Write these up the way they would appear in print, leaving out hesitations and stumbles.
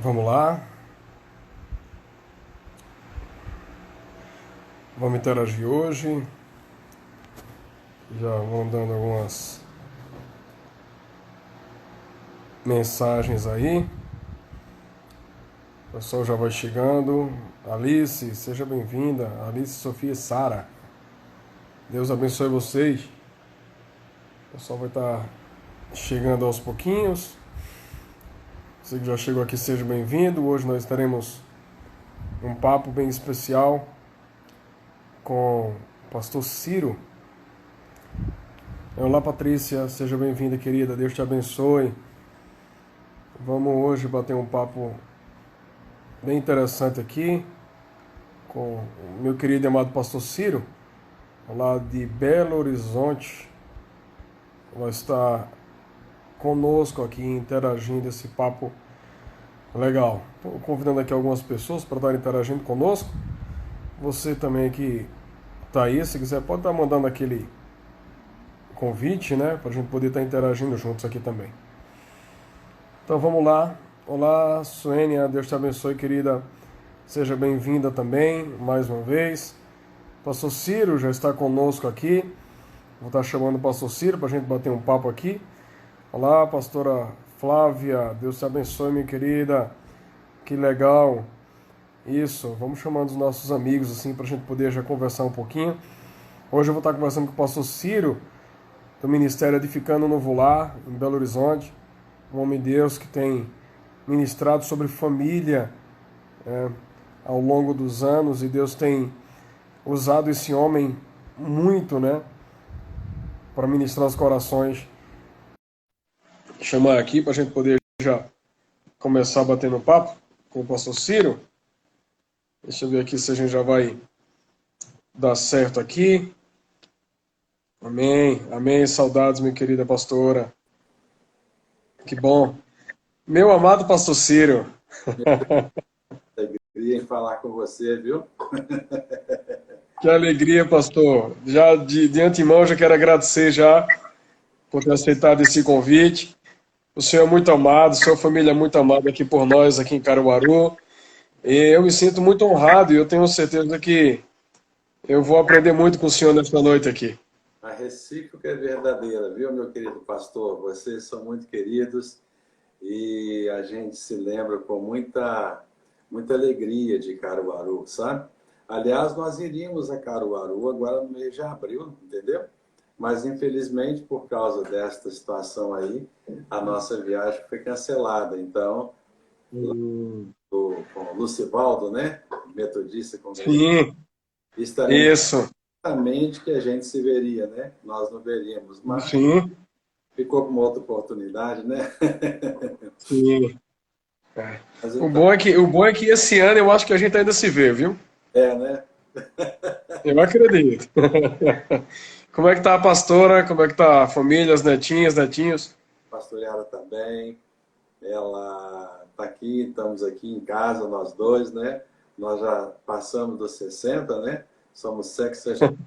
Vamos lá, vamos interagir hoje. Já vão dando algumas mensagens aí. O pessoal já vai chegando. Alice, seja bem-vinda. Alice, Sofia e Sara. Deus abençoe vocês. O pessoal vai estar chegando aos pouquinhos. Você que já chegou aqui, seja bem-vindo. Hoje nós teremos um papo bem especial com o pastor Ciro. Olá, Patrícia, seja bem-vinda, querida. Deus te abençoe. Vamos hoje bater um papo bem interessante aqui com o meu querido e amado pastor Ciro, lá de Belo Horizonte. Vai estar conosco aqui interagindo esse papo legal. Estou convidando aqui algumas pessoas para estar interagindo conosco. Você também que está aí, se quiser, pode estar mandando aquele convite, né? Para a gente poder estar interagindo juntos aqui também. Então vamos lá. Olá, Suênia, Deus te abençoe, querida. Seja bem-vinda também, mais uma vez. Pastor Ciro já está conosco aqui. Vou estar chamando o pastor Ciro para a gente bater um papo aqui. Olá, pastora Flávia, Deus te abençoe, minha querida. Que legal. Isso, vamos chamando os nossos amigos assim para a gente poder já conversar um pouquinho. Hoje eu vou estar conversando com o pastor Ciro, do Ministério Edificando Novo Lar, em Belo Horizonte. Um homem de Deus que tem ministrado sobre família ao longo dos anos, e Deus tem usado esse homem muito, né, para ministrar os corações. Chamar aqui para a gente poder já começar batendo papo com o pastor Ciro. Deixa eu ver aqui se a gente já vai dar certo aqui. Amém, amém, saudades, minha querida pastora. Que bom. Meu amado pastor Ciro. Alegria em falar com você, viu? Que alegria, pastor. Já de antemão, já quero agradecer já por ter aceitado esse convite. O senhor é muito amado, sua família é muito amada aqui por nós, aqui em Caruaru. E eu me sinto muito honrado e eu tenho certeza que eu vou aprender muito com o senhor nesta noite aqui. A recíproca é verdadeira, viu, meu querido pastor? Vocês são muito queridos e a gente se lembra com muita alegria de Caruaru, sabe? Aliás, nós iríamos a Caruaru agora no mês de abril, entendeu? Mas, infelizmente, por causa desta situação aí, a nossa viagem foi cancelada. Então, com o Lucivaldo, né? Metodista congregacional, Sim, estaremos isso. exatamente que a gente se veria, né? Nós não veríamos, mas Sim, ficou com uma outra oportunidade, né? sim. É. Mas O então, bom é que, o bom é que esse ano eu acho que a gente ainda se vê, viu? né? Eu acredito. Como é que tá a pastora? Como é que tá a família, as netinhas, netinhos? A pastoreada também, ela está aqui, estamos aqui em casa, nós dois, né? Nós já passamos dos 60, né? Somos sexagenários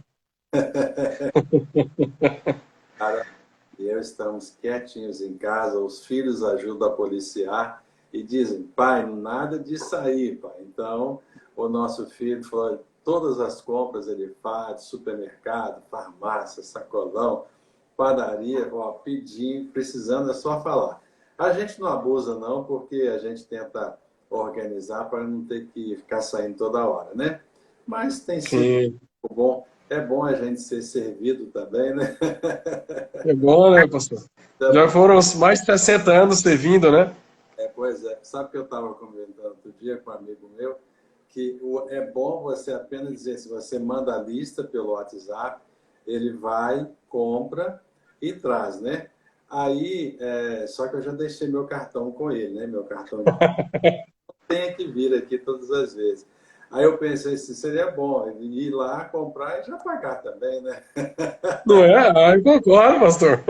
e eu estamos quietinhos em casa, os filhos ajudam a policiar e dizem, pai, nada de sair, pai. Então, o nosso filho falou, todas as compras ele faz, supermercado, farmácia, sacolão, padaria, ó, pedindo, precisando, é só falar. A gente não abusa não, porque a gente tenta organizar para não ter que ficar saindo toda hora, né? Mas tem sido Sim. bom. É bom a gente ser servido também, né? É bom, né, pastor? Já Então, foram mais de 60 anos servindo, né? pois é, sabe que eu estava comentando outro dia com um amigo meu, que é bom você apenas dizer, se você manda a lista pelo WhatsApp, ele vai, compra e traz, né? Aí, só que eu já deixei meu cartão com ele, né? Meu cartão de tem que vir aqui todas as vezes. Aí eu pensei assim, seria bom ele ir lá, comprar e já pagar também, né? Não é? Ah, eu concordo, pastor.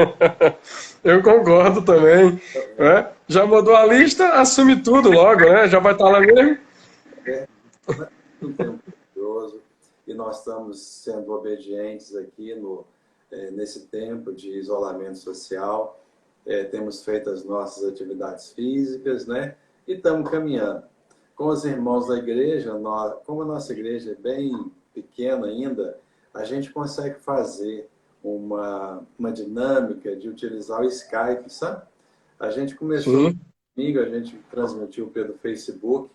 Eu concordo também. Né? Já mandou a lista, assume tudo logo, né? Já vai estar lá mesmo. Um tempo maravilhoso e nós estamos sendo obedientes aqui nesse tempo de isolamento social. Temos feito as nossas atividades físicas, né? e estamos caminhando. Com os irmãos da igreja, como a nossa igreja é bem pequena ainda, a gente consegue fazer uma dinâmica de utilizar o Skype, sabe? A gente começou no Sim. domingo, a gente transmitiu pelo Facebook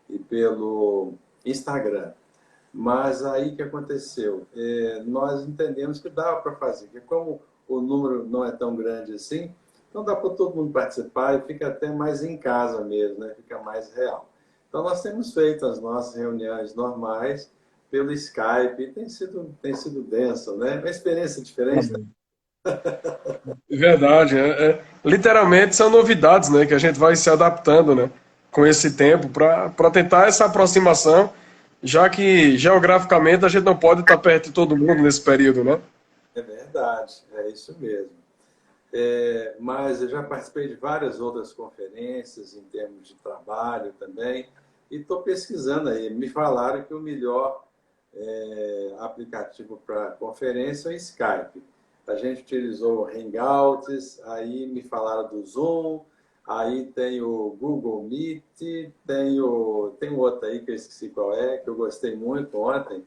e pelo Instagram. Mas aí o que aconteceu? Nós entendemos que dava para fazer, que como o número não é tão grande assim, então dá para todo mundo participar e fica até mais em casa mesmo, né? Fica mais real. Então nós temos feito as nossas reuniões normais pelo Skype e tem sido denso, né? Uma experiência diferente. Amém. Verdade. Literalmente são novidades, né, que a gente vai se adaptando, né, com esse tempo para tentar essa aproximação, já que geograficamente a gente não pode estar perto de todo mundo nesse período, né? É verdade, é isso mesmo. Mas eu já participei de várias outras conferências em termos de trabalho também, e estou pesquisando aí. Me falaram que o melhor aplicativo para conferência é o Skype. A gente utilizou o Hangouts, aí me falaram do Zoom, aí tem o Google Meet, tem outro aí que eu esqueci qual é, que eu gostei muito ontem,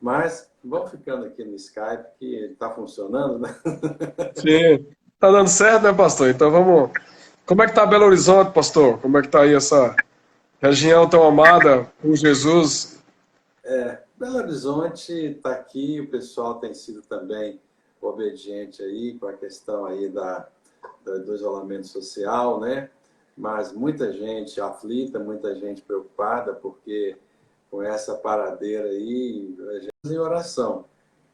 mas vamos ficando aqui no Skype, que está funcionando, né? Sim. Tá dando certo, né, pastor? Então vamos. Como é que tá Belo Horizonte, pastor? Como é que tá aí essa região tão amada por Jesus? Belo Horizonte está aqui, o pessoal tem sido também obediente aí com a questão aí do isolamento social, né? Mas muita gente aflita, muita gente preocupada, porque com essa paradeira aí, a gente em oração.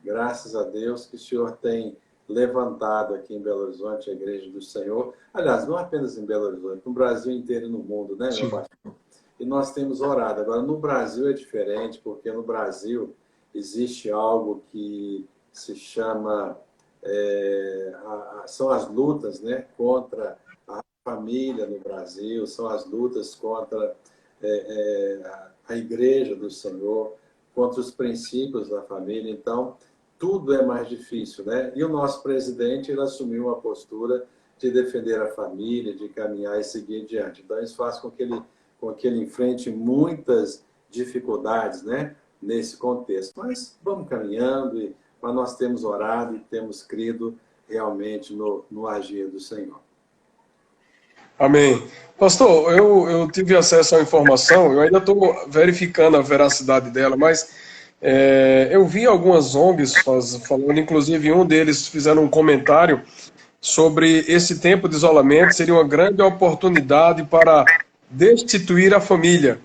Graças a Deus que o Senhor tem levantado aqui em Belo Horizonte a Igreja do Senhor. Aliás, não apenas em Belo Horizonte, no Brasil inteiro e no mundo, né, meu Sim. pastor? E nós temos orado. Agora, no Brasil é diferente, porque no Brasil existe algo que se chama... são as lutas, né, contra a família no Brasil, são as lutas contra a Igreja do Senhor, contra os princípios da família. Então, tudo é mais difícil, né? E o nosso presidente, ele assumiu uma postura de defender a família, de caminhar e seguir adiante. Então, isso faz com que ele enfrente muitas dificuldades, né, nesse contexto. Mas vamos caminhando, mas nós temos orado e temos crido realmente no agir do Senhor. Amém. Pastor, eu tive acesso à informação, eu ainda estou verificando a veracidade dela, mas eu vi algumas ONGs falando, inclusive um deles fizeram um comentário sobre esse tempo de isolamento seria uma grande oportunidade para destituir a família.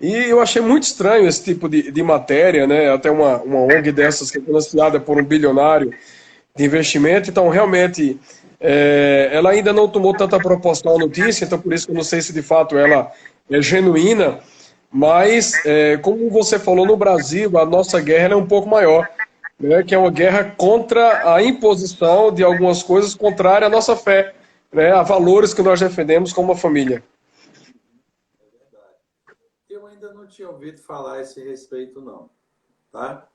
E eu achei muito estranho esse tipo de matéria, né? Até uma ONG dessas que é financiada por um bilionário de investimento, então realmente ela ainda não tomou tanta proporção à notícia, então por isso que eu não sei se de fato ela é genuína, mas como você falou, no Brasil a nossa guerra é um pouco maior, né, que é uma guerra contra a imposição de algumas coisas contrárias à nossa fé, né, a valores que nós defendemos como uma família. É verdade. Eu ainda não tinha ouvido falar a esse respeito, não, tá?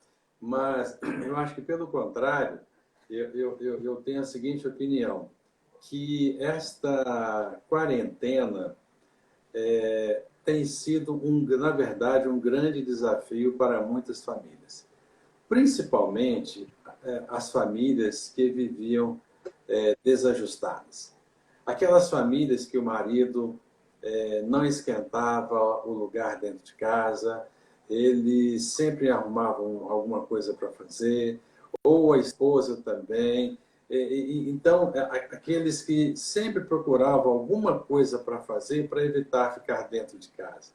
Mas eu acho que, pelo contrário, eu tenho a seguinte opinião, que esta quarentena tem sido, na verdade, um grande desafio para muitas famílias. Principalmente as famílias que viviam desajustadas. Aquelas famílias que o marido não esquentava o lugar dentro de casa, ele sempre arrumava alguma coisa para fazer, ou a esposa também. Então, aqueles que sempre procuravam alguma coisa para fazer para evitar ficar dentro de casa.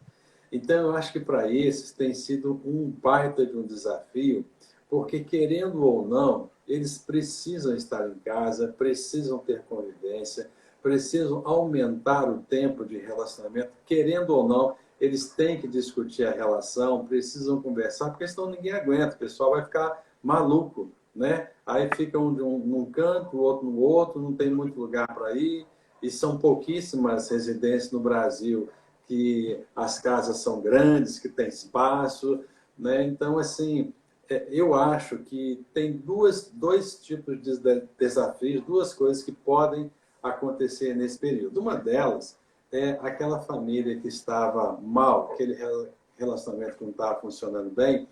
Então, eu acho que para esses tem sido um baita de um desafio, porque, querendo ou não, eles precisam estar em casa, precisam ter convivência, precisam aumentar o tempo de relacionamento, querendo ou não, eles têm que discutir a relação, precisam conversar, porque senão ninguém aguenta, o pessoal vai ficar maluco, né? Aí fica um num canto, o outro no outro, não tem muito lugar para ir, e são pouquíssimas residências no Brasil que as casas são grandes, que tem espaço, né? Então, assim, eu acho que tem dois tipos de desafios, duas coisas que podem acontecer nesse período. Uma delas aquela família que estava mal, aquele relacionamento que não estava funcionando bem,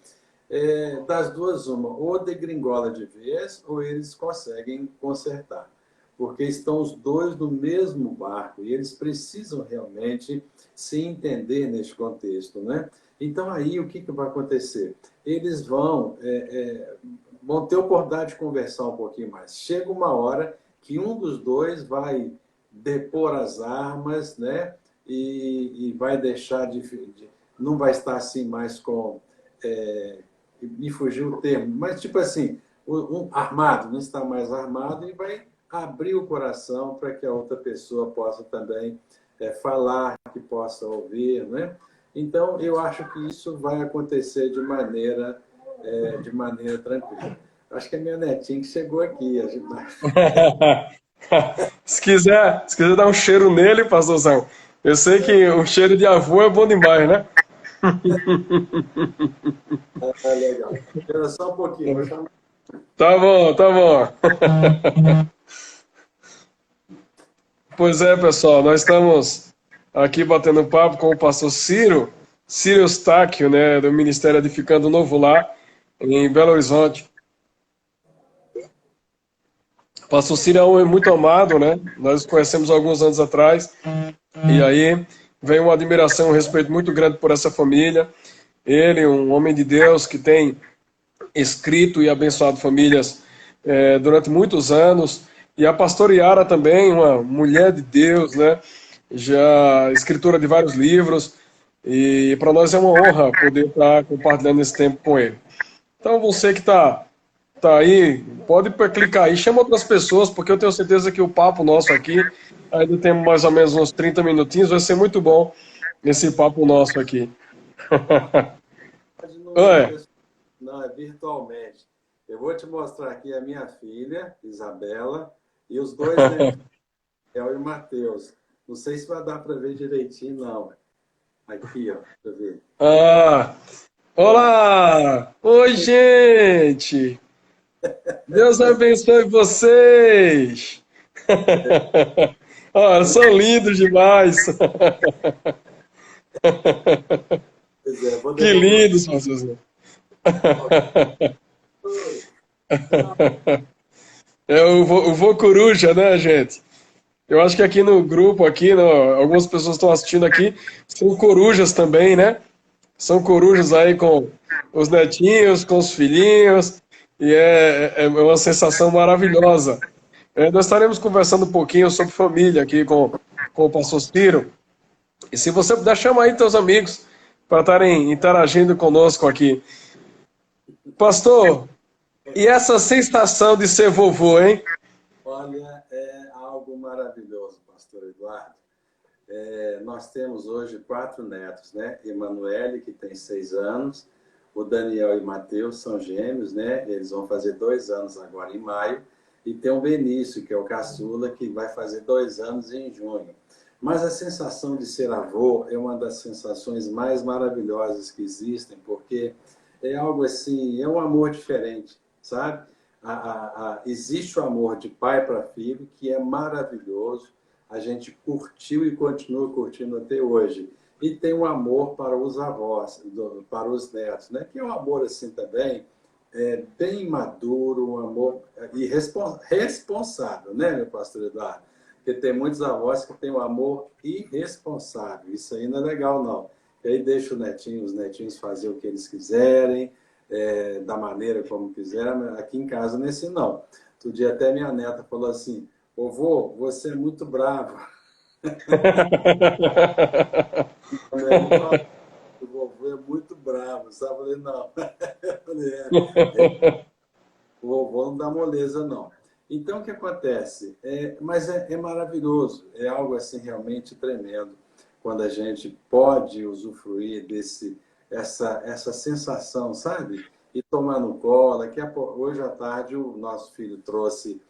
das duas, uma, ou degringola de vez, ou eles conseguem consertar. Porque estão os dois no mesmo barco e eles precisam realmente se entender neste contexto, né? Então, aí, o que vai acontecer? Eles vão ter oportunidade de conversar um pouquinho mais. Chega uma hora que um dos dois vai depor as armas, né? E vai deixar não vai estar assim mais com... me fugiu o termo, mas tipo assim, um armado, não está mais armado e vai abrir o coração para que a outra pessoa possa também falar, que possa ouvir, né? Então, eu acho que isso vai acontecer de maneira tranquila. Acho que é minha netinha que chegou aqui. A gente... Se quiser dar um cheiro nele, pastorzão, eu sei que o cheiro de avô é bom demais, né? legal. Espera só um pouquinho, vou chamar. Tá bom, tá bom. Pois é, pessoal, nós estamos aqui batendo papo com o pastor Ciro Eustáquio, né, do Ministério Edificando Novo Lar, em Belo Horizonte. O pastor Ciro é um homem muito amado, né? Nós o conhecemos há alguns anos atrás, e aí vem uma admiração, um respeito muito grande por essa família. Ele, um homem de Deus que tem escrito e abençoado famílias durante muitos anos, e a pastora Yara também, uma mulher de Deus, né? Já escritora de vários livros, e para nós é uma honra poder estar compartilhando esse tempo com ele. Então você que tá aí, pode clicar aí, chama outras pessoas, porque eu tenho certeza que o papo nosso aqui, ainda temos mais ou menos uns 30 minutinhos, vai ser muito bom esse papo nosso aqui. Não é Oi. pessoal, não, é virtualmente. Eu vou te mostrar aqui a minha filha, Isabela, e os dois netos, El e Matheus. Não sei se vai dar para ver direitinho, não. Aqui, ó, deixa eu ver. Ah, Olá. olá! Oi, gente! Deus abençoe vocês! Olha, são lindos demais! Pois é, vou Que devolver. lindos, pastor. É o vô coruja, né, gente? Eu acho que aqui no grupo, aqui, algumas pessoas estão assistindo aqui, são corujas também, né? São corujas aí com os netinhos, com os filhinhos, e é uma sensação maravilhosa. Nós estaremos conversando um pouquinho sobre família aqui com o pastor Ciro. E se você puder, chama aí teus amigos para estarem interagindo conosco aqui. Pastor, e essa sensação de ser vovô, hein? Olha, é algo maravilhoso, pastor Eduardo. Nós temos hoje 4 netos, né? Emanuele, que tem 6 anos, o Daniel e Mateus são gêmeos, né? Eles vão fazer 2 anos agora em maio, e tem o Benício, que é o caçula, que vai fazer 2 anos em junho. Mas a sensação de ser avô é uma das sensações mais maravilhosas que existem, porque é algo assim, é um amor diferente, sabe? Existe o amor de pai para filho, que é maravilhoso, a gente curtiu e continua curtindo até hoje. E tem um amor para os avós, para os netos, né? Que é um amor assim também, bem maduro, um amor responsável, né, meu pastor Eduardo? Porque tem muitos avós que têm um amor irresponsável. Isso aí não é legal, não. E aí deixa os netinhos fazer o que eles quiserem, da maneira como quiserem. Aqui em casa, nesse não. Outro dia até minha neta falou assim: vovô, você é muito bravo. Ele falou, o vovô é muito bravo, sabe? Eu falei, não. Eu falei, o vovô não dá moleza, não. Então, o que acontece? Mas é maravilhoso, é algo assim realmente tremendo, quando a gente pode usufruir essa sensação, sabe? E tomar no colo. Hoje à tarde, o nosso filho trouxe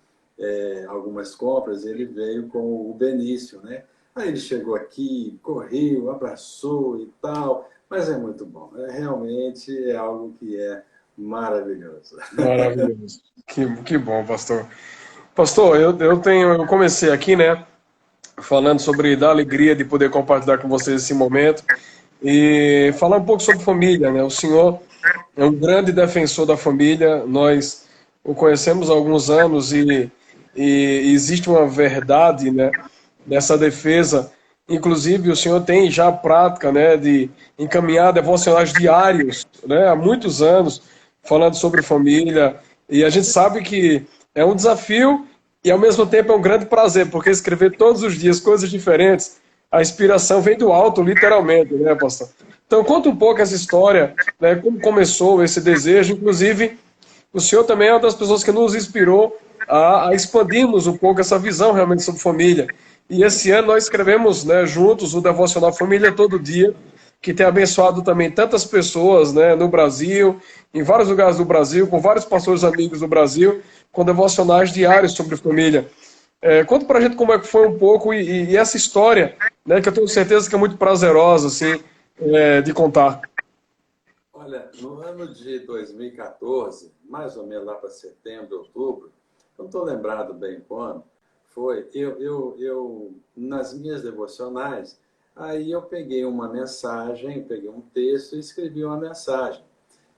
algumas compras, ele veio com o Benício, né? Aí ele chegou aqui, correu, abraçou e tal, mas é muito bom. Realmente é algo que é maravilhoso. Maravilhoso. Que bom, pastor. Pastor, eu comecei aqui, né, falando sobre da alegria de poder compartilhar com vocês esse momento e falar um pouco sobre família, né? O senhor é um grande defensor da família, nós o conhecemos há alguns anos e existe uma verdade, né, nessa defesa. Inclusive, o senhor tem já a prática, né, de encaminhar devocionais diários, né, há muitos anos, falando sobre família. E a gente sabe que é um desafio e, ao mesmo tempo, é um grande prazer, porque escrever todos os dias coisas diferentes, a inspiração vem do alto, literalmente, né, pastor? Então, conta um pouco essa história, né, como começou esse desejo. Inclusive, o senhor também é uma das pessoas que nos inspirou a expandirmos um pouco essa visão realmente sobre família. E esse ano nós escrevemos, né, juntos o Devocional Família Todo Dia, que tem abençoado também tantas pessoas, né, no Brasil, em vários lugares do Brasil, com vários pastores amigos do Brasil, com devocionais diários sobre família. Conta pra gente como é que foi um pouco e essa história, né, que eu tenho certeza que é muito prazerosa, assim, de contar. Olha, no ano de 2014, mais ou menos lá para setembro, outubro, não estou lembrado bem quando, foi, nas minhas devocionais, aí eu peguei uma mensagem, peguei um texto e escrevi uma mensagem.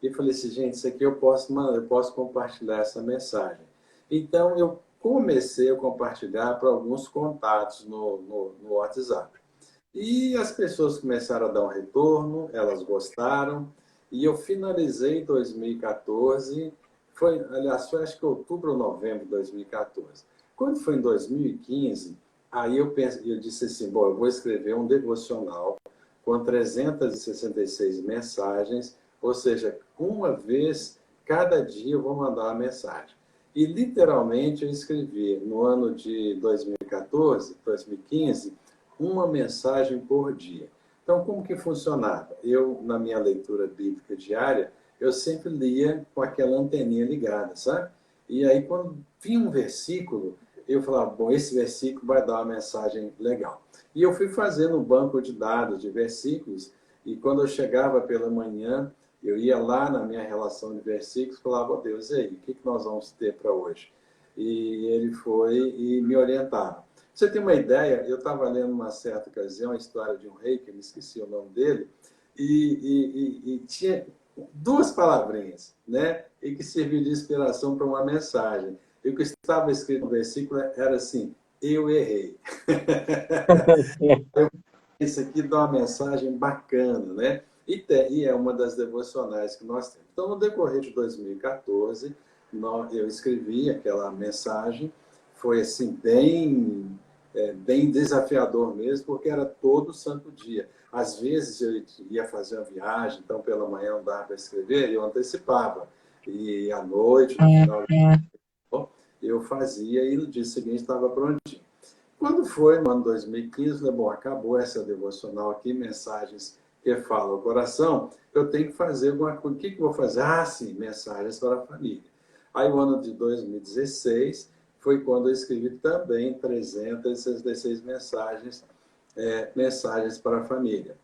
E falei assim, gente, isso aqui eu posso compartilhar essa mensagem. Então, eu comecei a compartilhar para alguns contatos no WhatsApp. E as pessoas começaram a dar um retorno, elas gostaram, e eu finalizei 2014, aliás, foi acho que outubro ou novembro de 2014. Quando foi em 2015, aí eu disse assim, bom, eu vou escrever um devocional com 366 mensagens, ou seja, uma vez cada dia eu vou mandar uma mensagem. E literalmente eu escrevi no ano de 2014, 2015, uma mensagem por dia. Então, como que funcionava? Eu, na minha leitura bíblica diária, eu sempre lia com aquela anteninha ligada, sabe? E aí, quando vinha um versículo, eu falava, bom, esse versículo vai dar uma mensagem legal. E eu fui fazendo um banco de dados de versículos, e quando eu chegava pela manhã, eu ia lá na minha relação de versículos e falava, oh, Deus, e aí, o que nós vamos ter para hoje? E ele foi e me orientava. Você tem uma ideia, eu estava lendo uma certa ocasião a história de um rei, que eu me esqueci o nome dele, e tinha duas palavrinhas, né? E que serviu de inspiração para uma mensagem. E o que estava escrito no versículo era assim, eu errei. Isso aqui dá uma mensagem bacana, né? E é uma das devocionais que nós temos. Então, no decorrer de 2014, eu escrevi aquela mensagem, foi assim, bem desafiador mesmo, porque era todo santo dia. Às vezes eu ia fazer uma viagem, então pela manhã não dava para escrever, eu antecipava. E à noite, no final eu fazia e no dia seguinte estava prontinho. Quando foi no ano 2015, falei, bom, acabou essa devocional aqui, mensagens que falam o coração, eu tenho que fazer alguma coisa. O que eu vou fazer? Ah, sim, mensagens para a família. Aí o ano de 2016 foi quando eu escrevi também 366 mensagens, mensagens para a família.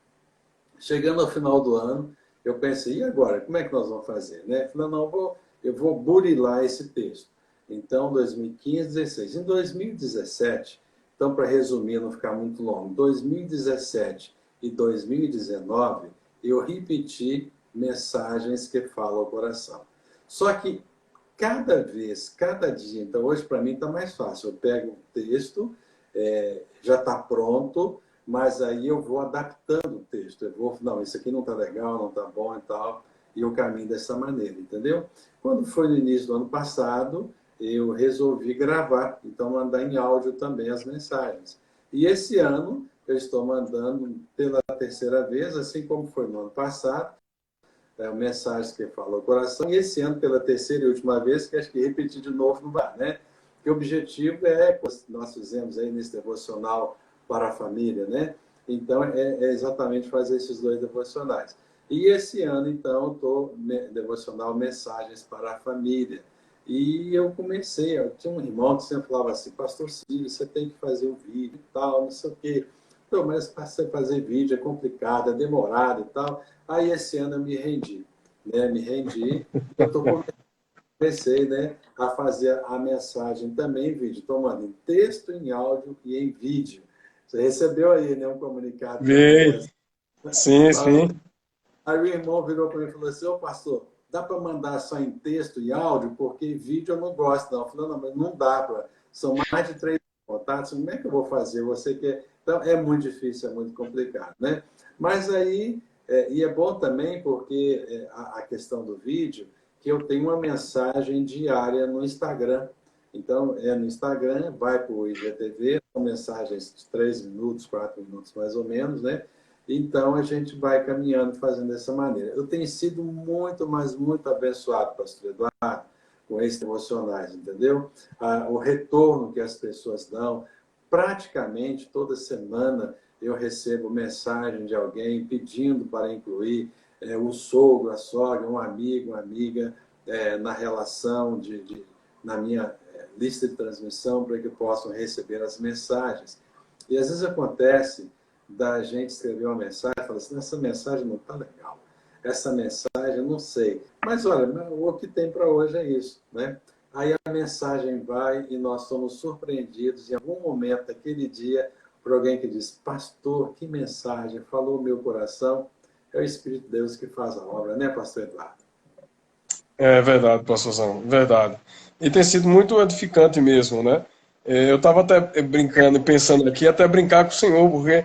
Chegando ao final do ano, eu pensei, e agora? Como é que nós vamos fazer? Né? Falei, não, eu vou burilar esse texto. Então, 2015, 16. Em 2017, então, para resumir, não ficar muito longo, 2017 e 2019, eu repeti mensagens que falam ao coração. Só que cada vez, cada dia, então hoje para mim está mais fácil. Eu pego o texto, já está pronto, mas aí eu vou adaptando o texto. Eu vou, não, isso aqui não está legal, não está bom e tal, e eu caminho dessa maneira, entendeu? Quando foi no início do ano passado, eu resolvi gravar, então mandar em áudio também as mensagens. E esse ano eu estou mandando pela terceira vez, assim como foi no ano passado, mensagens que falam o coração, e esse ano pela terceira e última vez, que acho que repetir de novo não vai, né? Que o objetivo é, nós fizemos aí nesse devocional para a família, né? Então, é exatamente fazer esses dois devocionais. E esse ano, então, eu estou devocional Mensagens para a Família. E eu comecei, eu tinha um irmão que sempre falava assim, pastor Cílio, você tem que fazer um vídeo e tal, não sei o quê. Então, mas para você fazer vídeo é complicado, é demorado e tal. Aí esse ano eu me rendi, né? Me rendi. Eu comecei, né, a fazer a mensagem também em vídeo. Estou mandando em texto, em áudio e em vídeo. Você recebeu aí, né, um comunicado que Vi. acontece. Sim, sim. Aí o irmão virou para mim e falou assim, ô pastor, dá para mandar só em texto e áudio? Porque vídeo eu não gosto, não. Eu falei, não, mas não dá para. São mais de 3 contatos, como é que eu vou fazer? Você quer. Então, é muito difícil, é muito complicado, né? Mas aí, e é bom também porque a questão do vídeo, que eu tenho uma mensagem diária no Instagram. Então, no Instagram, vai para o IGTV, são mensagens de 3 minutos, 4 minutos mais ou menos, né? Então, a gente vai caminhando, fazendo dessa maneira. Eu tenho sido muito, mas muito abençoado, pastor Eduardo, com esses emocionais, entendeu? O retorno que as pessoas dão. Praticamente toda semana eu recebo mensagem de alguém pedindo para incluir o sogro, a sogra, um amigo, uma amiga na relação, na minha lista de transmissão, para que possam receber as mensagens. E às vezes acontece da gente escrever uma mensagem e falar assim, essa mensagem não está legal, essa mensagem eu não sei. Mas olha, o que tem para hoje é isso, né? Aí a mensagem vai e nós somos surpreendidos em algum momento daquele dia por alguém que diz, pastor, que mensagem, falou o meu coração. É o Espírito de Deus que faz a obra, né, pastor Eduardo? É verdade, pastorzão, verdade. E tem sido muito edificante mesmo, né? Eu estava até brincando e pensando aqui, até brincar com o senhor, porque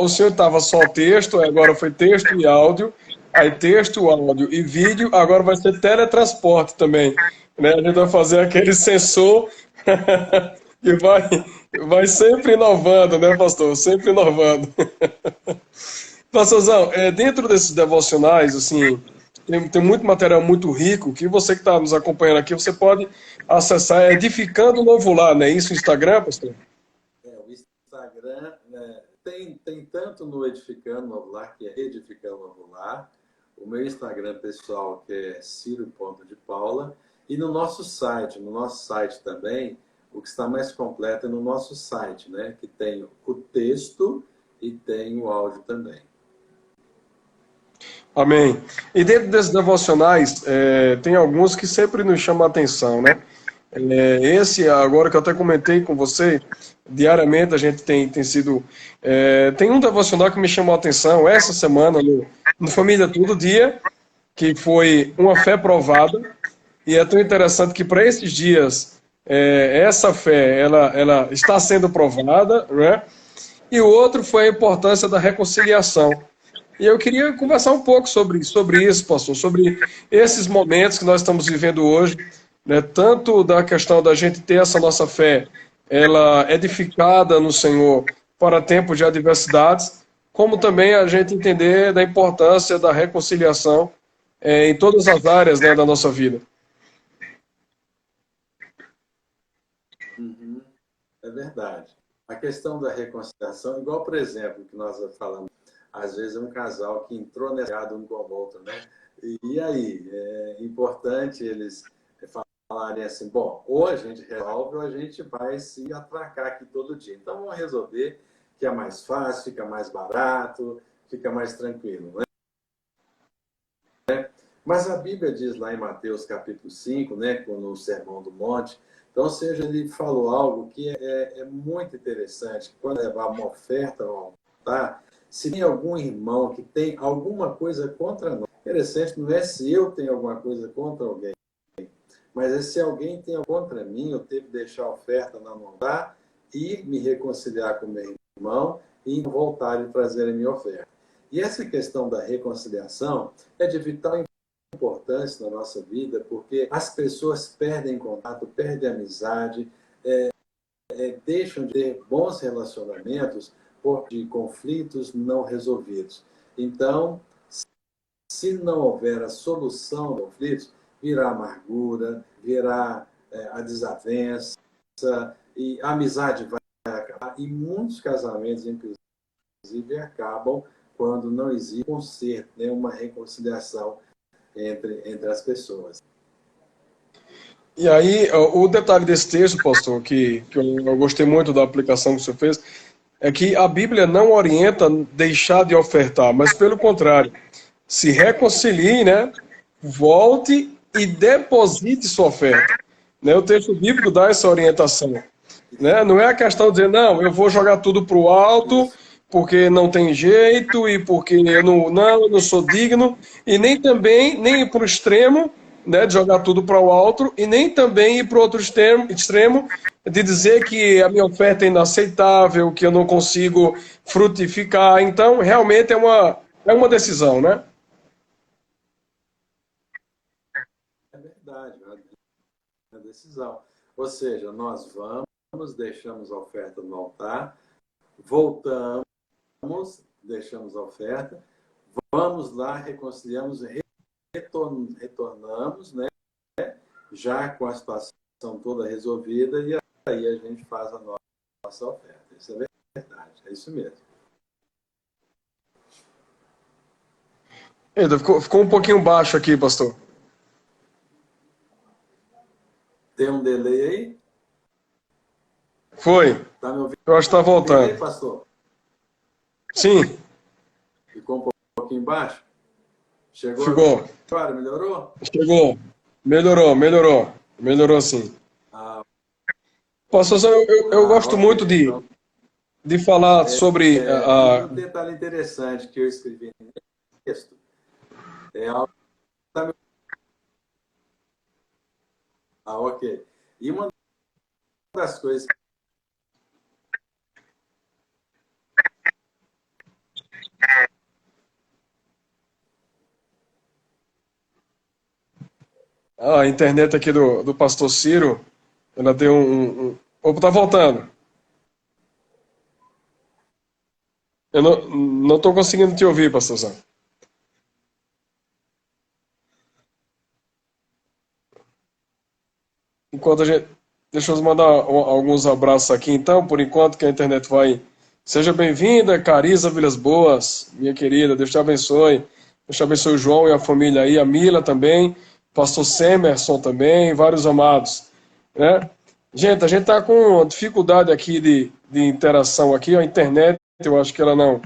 o senhor estava só texto, agora foi texto e áudio, aí texto, áudio e vídeo, agora vai ser teletransporte também, né? A gente vai fazer aquele sensor que vai sempre inovando, né, pastor? Sempre inovando. Pastorzão, dentro desses devocionais, assim, tem muito material muito rico que você que está nos acompanhando aqui, você pode acessar Edificando o Novo Lar, né? Isso no Instagram, pastor? O Instagram, né, tem tanto no Edificando Novo Lar, que é Edificando Novo Lar, o meu Instagram pessoal, que é Ciro.de Paula, e no nosso site também, o que está mais completo é no nosso site, né? Que tem o texto e tem o áudio também. Amém. E dentro desses devocionais, tem alguns que sempre nos chamam a atenção, né? Esse, agora que eu até comentei com você, diariamente a gente tem sido. Tem um devocional que me chamou a atenção essa semana no Família Todo Dia, que foi Uma Fé Provada. E é tão interessante que para esses dias, essa fé ela está sendo provada, né? E o outro foi a importância da reconciliação. E eu queria conversar um pouco sobre isso, pastor, sobre esses momentos que nós estamos vivendo hoje, né? Tanto da questão da gente ter essa nossa fé, ela edificada no Senhor para tempos de adversidades, como também a gente entender da importância da reconciliação em todas as áreas, né, da nossa vida. Uhum, é verdade. A questão da reconciliação, igual, por exemplo, que nós falamos, às vezes é um casal que entrou negado um com o outro, né? E aí, é importante eles falarem assim, bom, ou a gente resolve ou a gente vai se atracar aqui todo dia. Então, vamos resolver, que é mais fácil, fica mais barato, fica mais tranquilo, né? Mas a Bíblia diz lá em Mateus capítulo 5, né, no Sermão do Monte, então, ou seja, ele falou algo que é muito interessante, quando levar uma oferta ao altar, se tem algum irmão que tem alguma coisa contra nós, interessante, não é se eu tenho alguma coisa contra alguém, mas é se alguém tem algo contra mim, eu tenho que deixar a oferta no altar e me reconciliar com meu irmão e voltar e trazer a minha oferta. E essa questão da reconciliação é de vital importância na nossa vida, porque as pessoas perdem contato, perdem amizade, deixam de ter bons relacionamentos por de conflitos não resolvidos. Então, se não houver a solução dos conflitos, virá amargura, virá a desavença, e a amizade vai acabar. E muitos casamentos, inclusive, acabam quando não existe um conserto, né, uma reconciliação entre as pessoas. E aí, o detalhe desse texto, pastor, que eu gostei muito da aplicação que você fez, é que a Bíblia não orienta deixar de ofertar, mas pelo contrário, se reconcilie, né? Volte e deposite sua oferta. Né? O texto bíblico dá essa orientação. né? Não é a questão de dizer, não, eu vou jogar tudo para o alto, Isso. porque não tem jeito, e porque eu não sou digno, e nem também, nem ir para o extremo, né, de jogar tudo para o alto, e nem também ir para o outro extremo de dizer que a minha oferta é inaceitável, que eu não consigo frutificar. Então, realmente é uma decisão, né? É verdade, é uma decisão. Ou seja, nós vamos, deixamos a oferta no altar, voltamos, deixamos a oferta, vamos lá, reconciliamos, retornamos, né? Já com a situação toda resolvida, e aí a gente faz a nossa oferta. Isso é verdade, é isso mesmo. Eita, ficou um pouquinho baixo aqui, pastor. Tem um delay aí? Foi. Está me ouvindo Eu acho que está aí, voltando. pastor? Sim, Ficou um pouquinho baixo? Chegou ficou. agora? Melhorou? Chegou. Melhorou, melhorou. Melhorou sim. Ah, Pastor, eu gosto ok. muito Então, de falar sobre e um detalhe interessante que eu escrevi no texto é algo. Ah, ok. E uma das coisas. a internet aqui do pastor Ciro. Ela deu Opa, tá voltando. Eu não estou conseguindo te ouvir, pastorzão. Enquanto a gente. Deixa eu mandar alguns abraços aqui, então, por enquanto que a internet vai. Seja bem-vinda, Cariza Vilas Boas, minha querida. Deus te abençoe. Deus te abençoe o João e a família aí, a Mila também, pastor Semerson também, vários amados, né? Gente, a gente tá com dificuldade aqui de interação aqui, a internet, eu acho que ela não.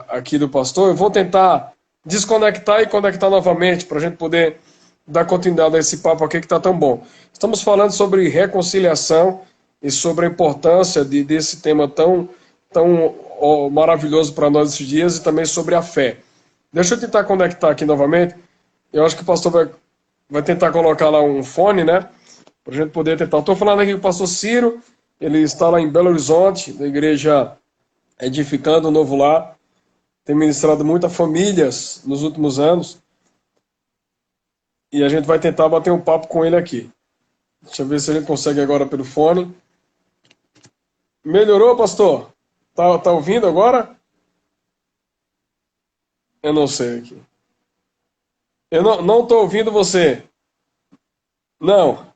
Aqui do pastor. Eu vou tentar desconectar e conectar novamente para a gente poder dar continuidade a esse papo aqui que está tão bom. Estamos falando sobre reconciliação e sobre a importância desse tema tão maravilhoso para nós esses dias e também sobre a fé. Deixa eu tentar conectar aqui novamente. Eu acho que o pastor vai tentar colocar lá um fone, né? Para a gente poder tentar. Estou falando aqui com o pastor Ciro, ele está lá em Belo Horizonte, da igreja Edificando o Novo Lar. Tem ministrado muitas famílias nos últimos anos. E a gente vai tentar bater um papo com ele aqui. Deixa eu ver se a gente consegue agora pelo fone. Melhorou, pastor? Tá ouvindo agora? Eu não sei aqui. Eu não tô ouvindo você. Não.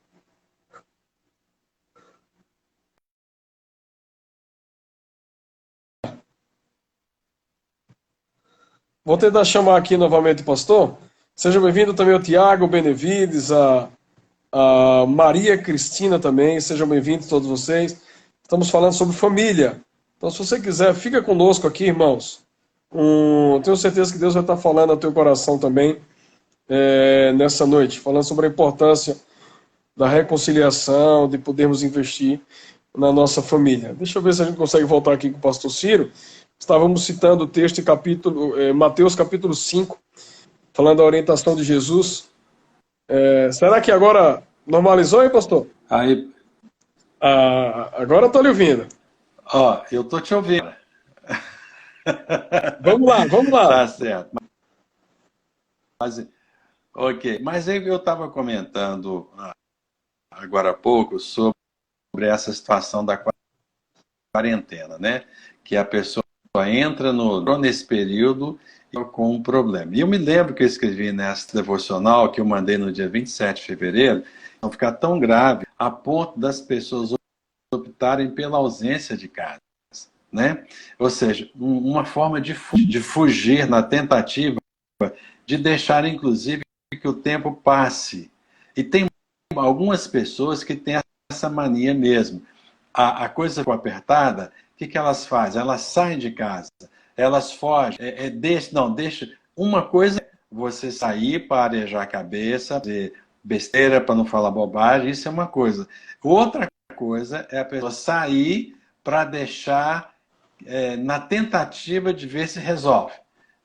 Vou tentar chamar aqui novamente o pastor. Seja bem-vindo também o Tiago Benevides, a Maria Cristina também. Sejam bem-vindos todos vocês. Estamos falando sobre família. Então, se você quiser, fica conosco aqui, irmãos. Tenho certeza que Deus vai estar falando ao teu coração também nessa noite, falando sobre a importância da reconciliação, de podermos investir na nossa família. Deixa eu ver se a gente consegue voltar aqui com o pastor Ciro. Estávamos citando o texto em Mateus capítulo 5, falando da orientação de Jesus. Será que agora normalizou, hein, pastor? Aí, Agora eu estou lhe ouvindo. ó, eu tô te ouvindo. Vamos lá, vamos lá. Tá certo. Mas, ok. Mas eu estava comentando agora há pouco sobre essa situação da quarentena, né? Que a pessoa entra nesse período com um problema. E eu me lembro que eu escrevi nessa devocional que eu mandei no dia 27 de fevereiro, não ficar tão grave a ponto das pessoas optarem pela ausência de casa, né? Ou seja, uma forma de fugir na tentativa de deixar, inclusive, que o tempo passe. E tem algumas pessoas que têm essa mania mesmo. A coisa ficou apertada, o que elas fazem? Elas saem de casa, elas fogem, deixa. Uma coisa é você sair para arejar a cabeça, fazer besteira para não falar bobagem, isso é uma coisa. Outra coisa é a pessoa sair para deixar na tentativa de ver se resolve,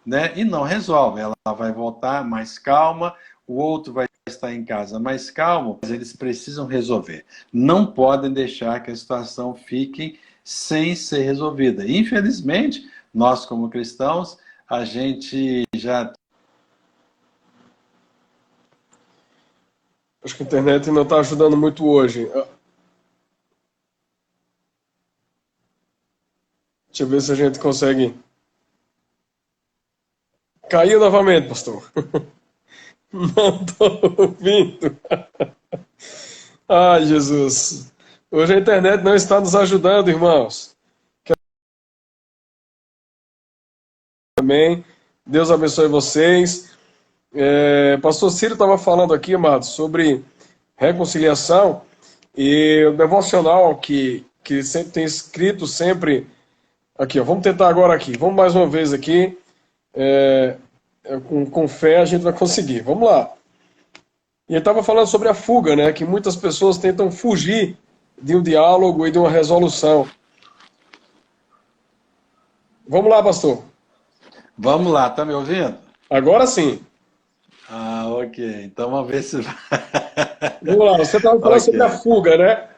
né? E não resolve, ela vai voltar mais calma, o outro vai estar em casa mais calmo, mas eles precisam resolver. Não podem deixar que a situação fique sem ser resolvida. Infelizmente, nós como cristãos, a gente já... Acho que a internet não está ajudando muito hoje. Deixa eu ver se a gente consegue. Caiu novamente, pastor. Não estou ouvindo. Ai, Jesus. Hoje a internet não está nos ajudando, irmãos. Amém. Deus abençoe vocês. Pastor Ciro estava falando aqui, amados, sobre reconciliação e o devocional que sempre tem escrito sempre. Aqui, ó, vamos tentar agora aqui. Vamos mais uma vez aqui. Com fé a gente vai conseguir. Vamos lá. E ele estava falando sobre a fuga, né? Que muitas pessoas tentam fugir de um diálogo e de uma resolução. Vamos lá, pastor. Vamos lá, tá me ouvindo? Agora sim. Ah, ok. Então vamos ver se... Vamos lá, você estava falando sobre a fuga, né?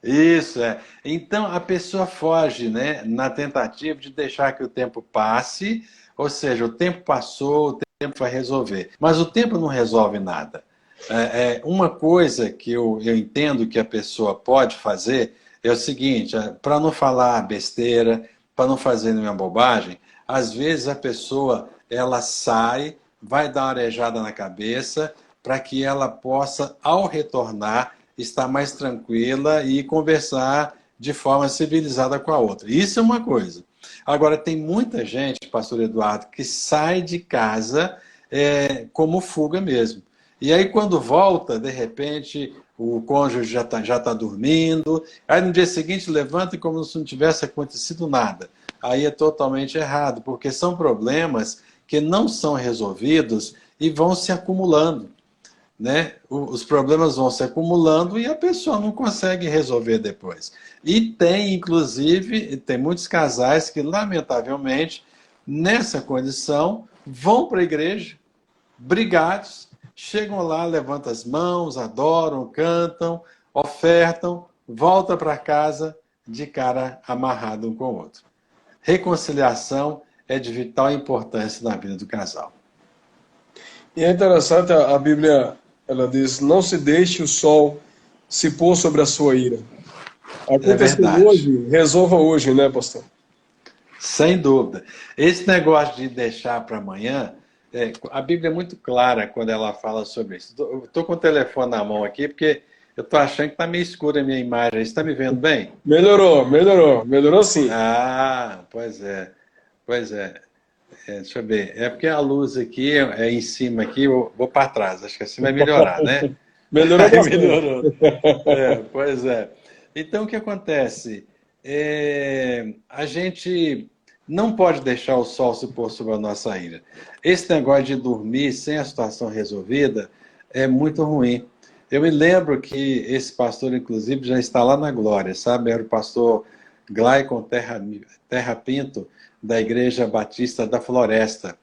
Isso, é. Então a pessoa foge, né, na tentativa de deixar que o tempo passe, ou seja, o tempo passou, o tempo vai resolver. Mas o tempo não resolve nada. Uma coisa que eu entendo que a pessoa pode fazer é o seguinte, para não falar besteira, para não fazer nenhuma bobagem, às vezes a pessoa ela sai, vai dar uma arejada na cabeça, para que ela possa, ao retornar, estar mais tranquila e conversar de forma civilizada com a outra. Isso é uma coisa. Agora, tem muita gente, pastor Eduardo, que sai de casa como fuga mesmo. E aí, quando volta, de repente, o cônjuge já tá dormindo, aí no dia seguinte levanta como se não tivesse acontecido nada. Aí é totalmente errado, porque são problemas que não são resolvidos e vão se acumulando, né? Os problemas vão se acumulando e a pessoa não consegue resolver depois. E tem, inclusive, tem muitos casais que, lamentavelmente, nessa condição, vão para a igreja, brigados, chegam lá, levantam as mãos, adoram, cantam, ofertam, voltam para casa de cara amarrado um com o outro. Reconciliação é de vital importância na vida do casal. E é interessante, a Bíblia, ela diz, não se deixe o sol se pôr sobre a sua ira. Aconteceu hoje, resolva hoje, né, pastor? Sem dúvida. Esse negócio de deixar para amanhã, a Bíblia é muito clara quando ela fala sobre isso. Estou com o telefone na mão aqui, porque eu estou achando que está meio escura a minha imagem. Você está me vendo bem? Melhorou sim. Ah, pois é. Deixa eu ver. É porque a luz aqui é em cima aqui, eu vou para trás. Acho que assim vai melhorar, né? Melhorou bastante. Melhorou. Pois é. Então, o que acontece? A gente não pode deixar o sol se pôr sobre a nossa ira. Esse negócio de dormir sem a situação resolvida é muito ruim. Eu me lembro que esse pastor, inclusive, já está lá na glória, sabe? Era o pastor Glaicon Terra Pinto, da Igreja Batista da Floresta.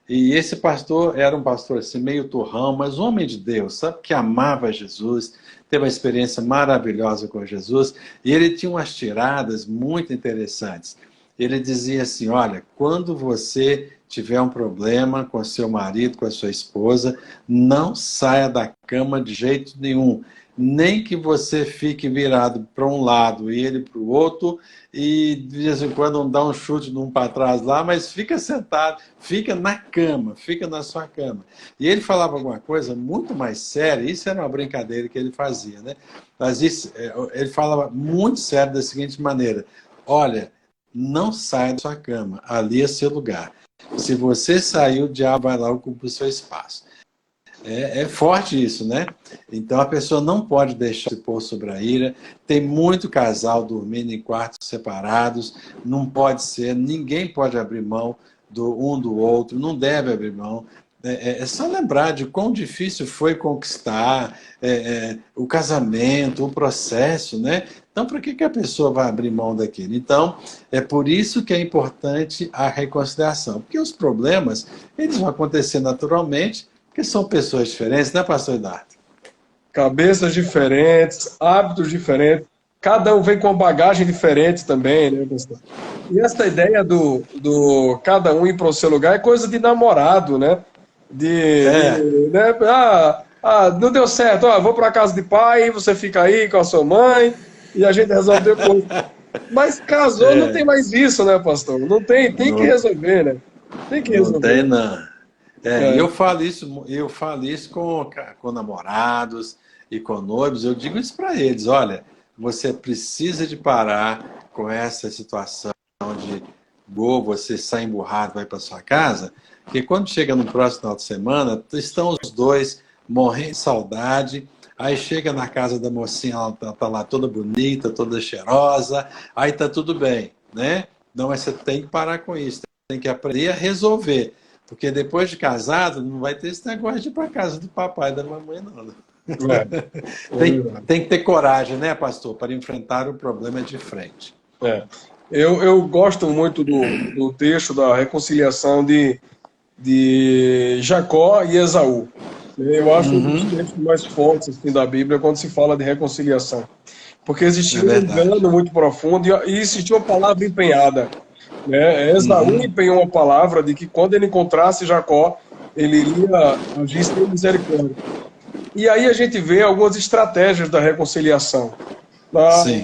E esse pastor era um pastor assim, meio turrão, mas um homem de Deus, sabe? Que amava Jesus, teve uma experiência maravilhosa com Jesus, e ele tinha umas tiradas muito interessantes. Ele dizia assim, olha, quando você tiver um problema com seu marido, com a sua esposa, não saia da cama de jeito nenhum. Nem que você fique virado para um lado e ele para o outro, e de vez em quando dá um chute de um para trás lá, mas fica sentado, fica na cama, fica na sua cama. E ele falava alguma coisa muito mais séria, isso era uma brincadeira que ele fazia, né? Mas isso, ele falava muito sério da seguinte maneira, olha, não saia da sua cama, ali é seu lugar. Se você sair, o diabo vai lá ocupar o seu espaço. É forte isso, né? Então a pessoa não pode deixar se pôr sobre a ira. Tem muito casal dormindo em quartos separados. Não pode ser, ninguém pode abrir mão um do outro, não deve abrir mão. É só lembrar de quão difícil foi conquistar o casamento, o processo, né? Então, por que a pessoa vai abrir mão daquilo? Então, é por isso que é importante a reconciliação, porque os problemas, eles vão acontecer naturalmente, porque são pessoas diferentes, né, pastor Eduardo? Cabeças diferentes, hábitos diferentes, cada um vem com uma bagagem diferente também, né, pastor? E essa ideia do cada um ir para o seu lugar é coisa de namorado, né? É, Né? Não deu certo, vou para casa de pai, você fica aí com a sua mãe e a gente resolve depois. Mas casou, não tem mais isso, né, pastor? Não tem, tem que não, resolver, né? Tem que não tem, resolver. não. E É, eu falo isso com namorados e com noivos, eu digo isso para eles, olha, você precisa de parar com essa situação de você sai emburrado, vai para sua casa, porque quando chega no próximo final de semana, estão os dois morrendo de saudade, aí chega na casa da mocinha, ela tá lá toda bonita, toda cheirosa, aí tá tudo bem, né? Não, mas você tem que parar com isso, tem que aprender a resolver. Porque depois de casado, não vai ter esse negócio de ir para casa do papai e da mamãe, não. é, é verdade. Tem que ter coragem, né, pastor, para enfrentar o problema de frente. É. Eu gosto muito do texto da reconciliação de Jacó e Esaú. Eu acho um dos textos mais fortes assim, da Bíblia quando se fala de reconciliação. Porque É existia um verdade. engano muito profundo e existia uma palavra empenhada. Né? Esaú empenhou uma palavra de que quando ele encontrasse Jacó, ele iria agir sem misericórdia. E aí a gente vê algumas estratégias da reconciliação. Sim.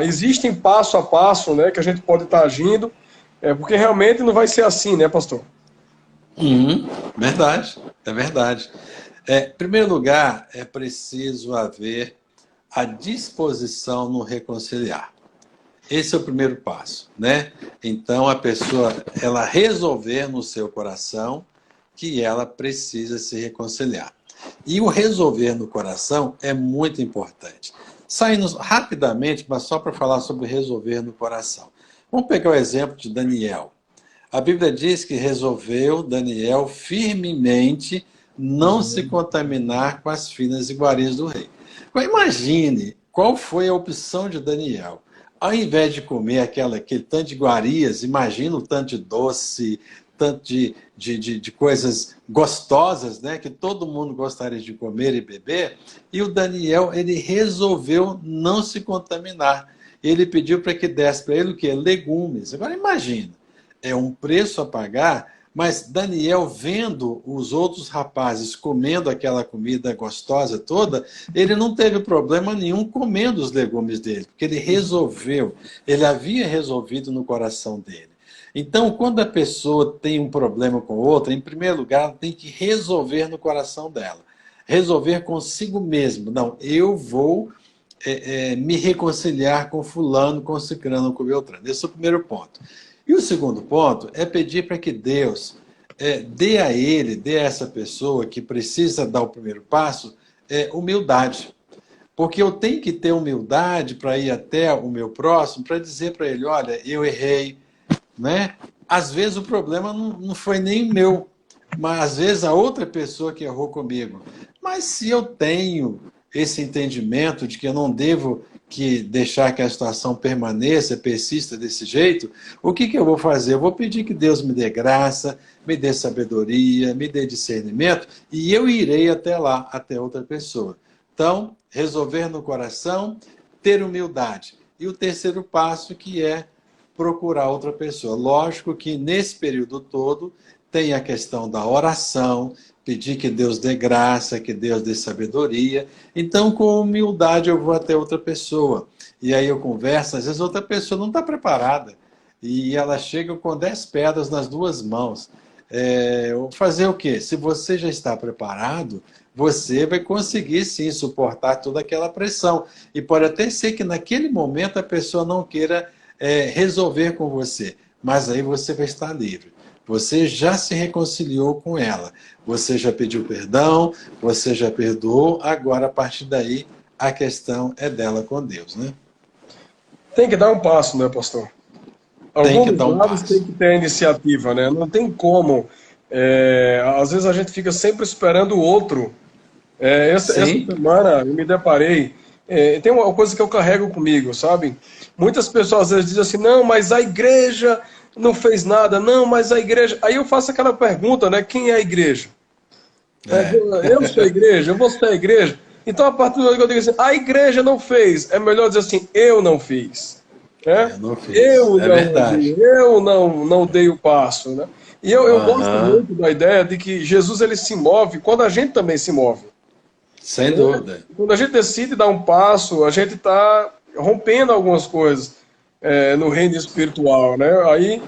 Existem passo a passo, né, que a gente pode estar agindo, porque realmente não vai ser assim, né, pastor? Verdade. É verdade. Em primeiro lugar, é preciso haver a disposição no reconciliar. Esse é o primeiro passo, né? Então a pessoa, ela resolver no seu coração que ela precisa se reconciliar. E o resolver no coração é muito importante. Saindo rapidamente, mas só para falar sobre resolver no coração. Vamos pegar o exemplo de Daniel. A Bíblia diz que resolveu Daniel firmemente não se contaminar com as finas iguarias do rei. Agora, imagine qual foi a opção de Daniel. Ao invés de comer aquele tanto de iguarias, imagina o tanto de doce, tanto de coisas gostosas, né, que todo mundo gostaria de comer e beber, e o Daniel, ele resolveu não se contaminar. Ele pediu para que desse para ele o quê? Legumes. Agora imagina, é um preço a pagar, mas Daniel, vendo os outros rapazes comendo aquela comida gostosa toda, ele não teve problema nenhum comendo os legumes dele, porque ele resolveu, ele havia resolvido no coração dele. Então, quando a pessoa tem um problema com outra, em primeiro lugar, ela tem que resolver no coração dela. Resolver consigo mesmo. Não, eu vou me reconciliar com fulano, com cicrano, com beltrano. Esse é o primeiro ponto. E o segundo ponto é pedir para que Deus dê a ele, dê a essa pessoa que precisa dar o primeiro passo, humildade. Porque eu tenho que ter humildade para ir até o meu próximo, para dizer para ele, olha, eu errei, né? Às vezes o problema não foi nem meu, mas às vezes a outra pessoa que errou comigo. Mas se eu tenho esse entendimento de que eu não devo deixar que a situação permaneça, persista desse jeito, o que eu vou fazer? Eu vou pedir que Deus me dê graça, me dê sabedoria, me dê discernimento, e eu irei até lá, até outra pessoa. Então, resolver no coração, ter humildade. E o terceiro passo, que é procurar outra pessoa. Lógico que nesse período todo tem a questão da oração, pedir que Deus dê graça, que Deus dê sabedoria. Então, com humildade, eu vou até outra pessoa. E aí eu converso, às vezes outra pessoa não está preparada. E ela chega com 10 pedras nas duas mãos. Fazer o quê? Se você já está preparado, você vai conseguir sim suportar toda aquela pressão. E pode até ser que naquele momento a pessoa não queira resolver com você, mas aí você vai estar livre. Você já se reconciliou com ela, você já pediu perdão, você já perdoou, agora a partir daí a questão é dela com Deus, né? Tem que dar um passo, né, pastor? Tem que Alguns dar um lados tem passo. que ter a iniciativa, né? Não tem como. Às vezes a gente fica sempre esperando o outro. Essa Sim, semana eu me deparei, tem uma coisa que eu carrego comigo, sabe? Muitas pessoas às vezes dizem assim, não, mas a igreja não fez nada, não, mas a igreja... Aí eu faço aquela pergunta, né? Quem é a igreja? é. Eu sou a igreja, você é a igreja. Então, a partir do momento que eu digo assim, a igreja não fez, é melhor dizer assim, eu não fiz. Né? Eu não fiz. Eu É não agi, verdade. eu não dei o passo. Né? E eu gosto Aham, muito da ideia de que Jesus ele se move quando a gente também se move. sem Né? dúvida. Quando a gente decide dar um passo, a gente está rompendo algumas coisas no reino espiritual. Né? Aí,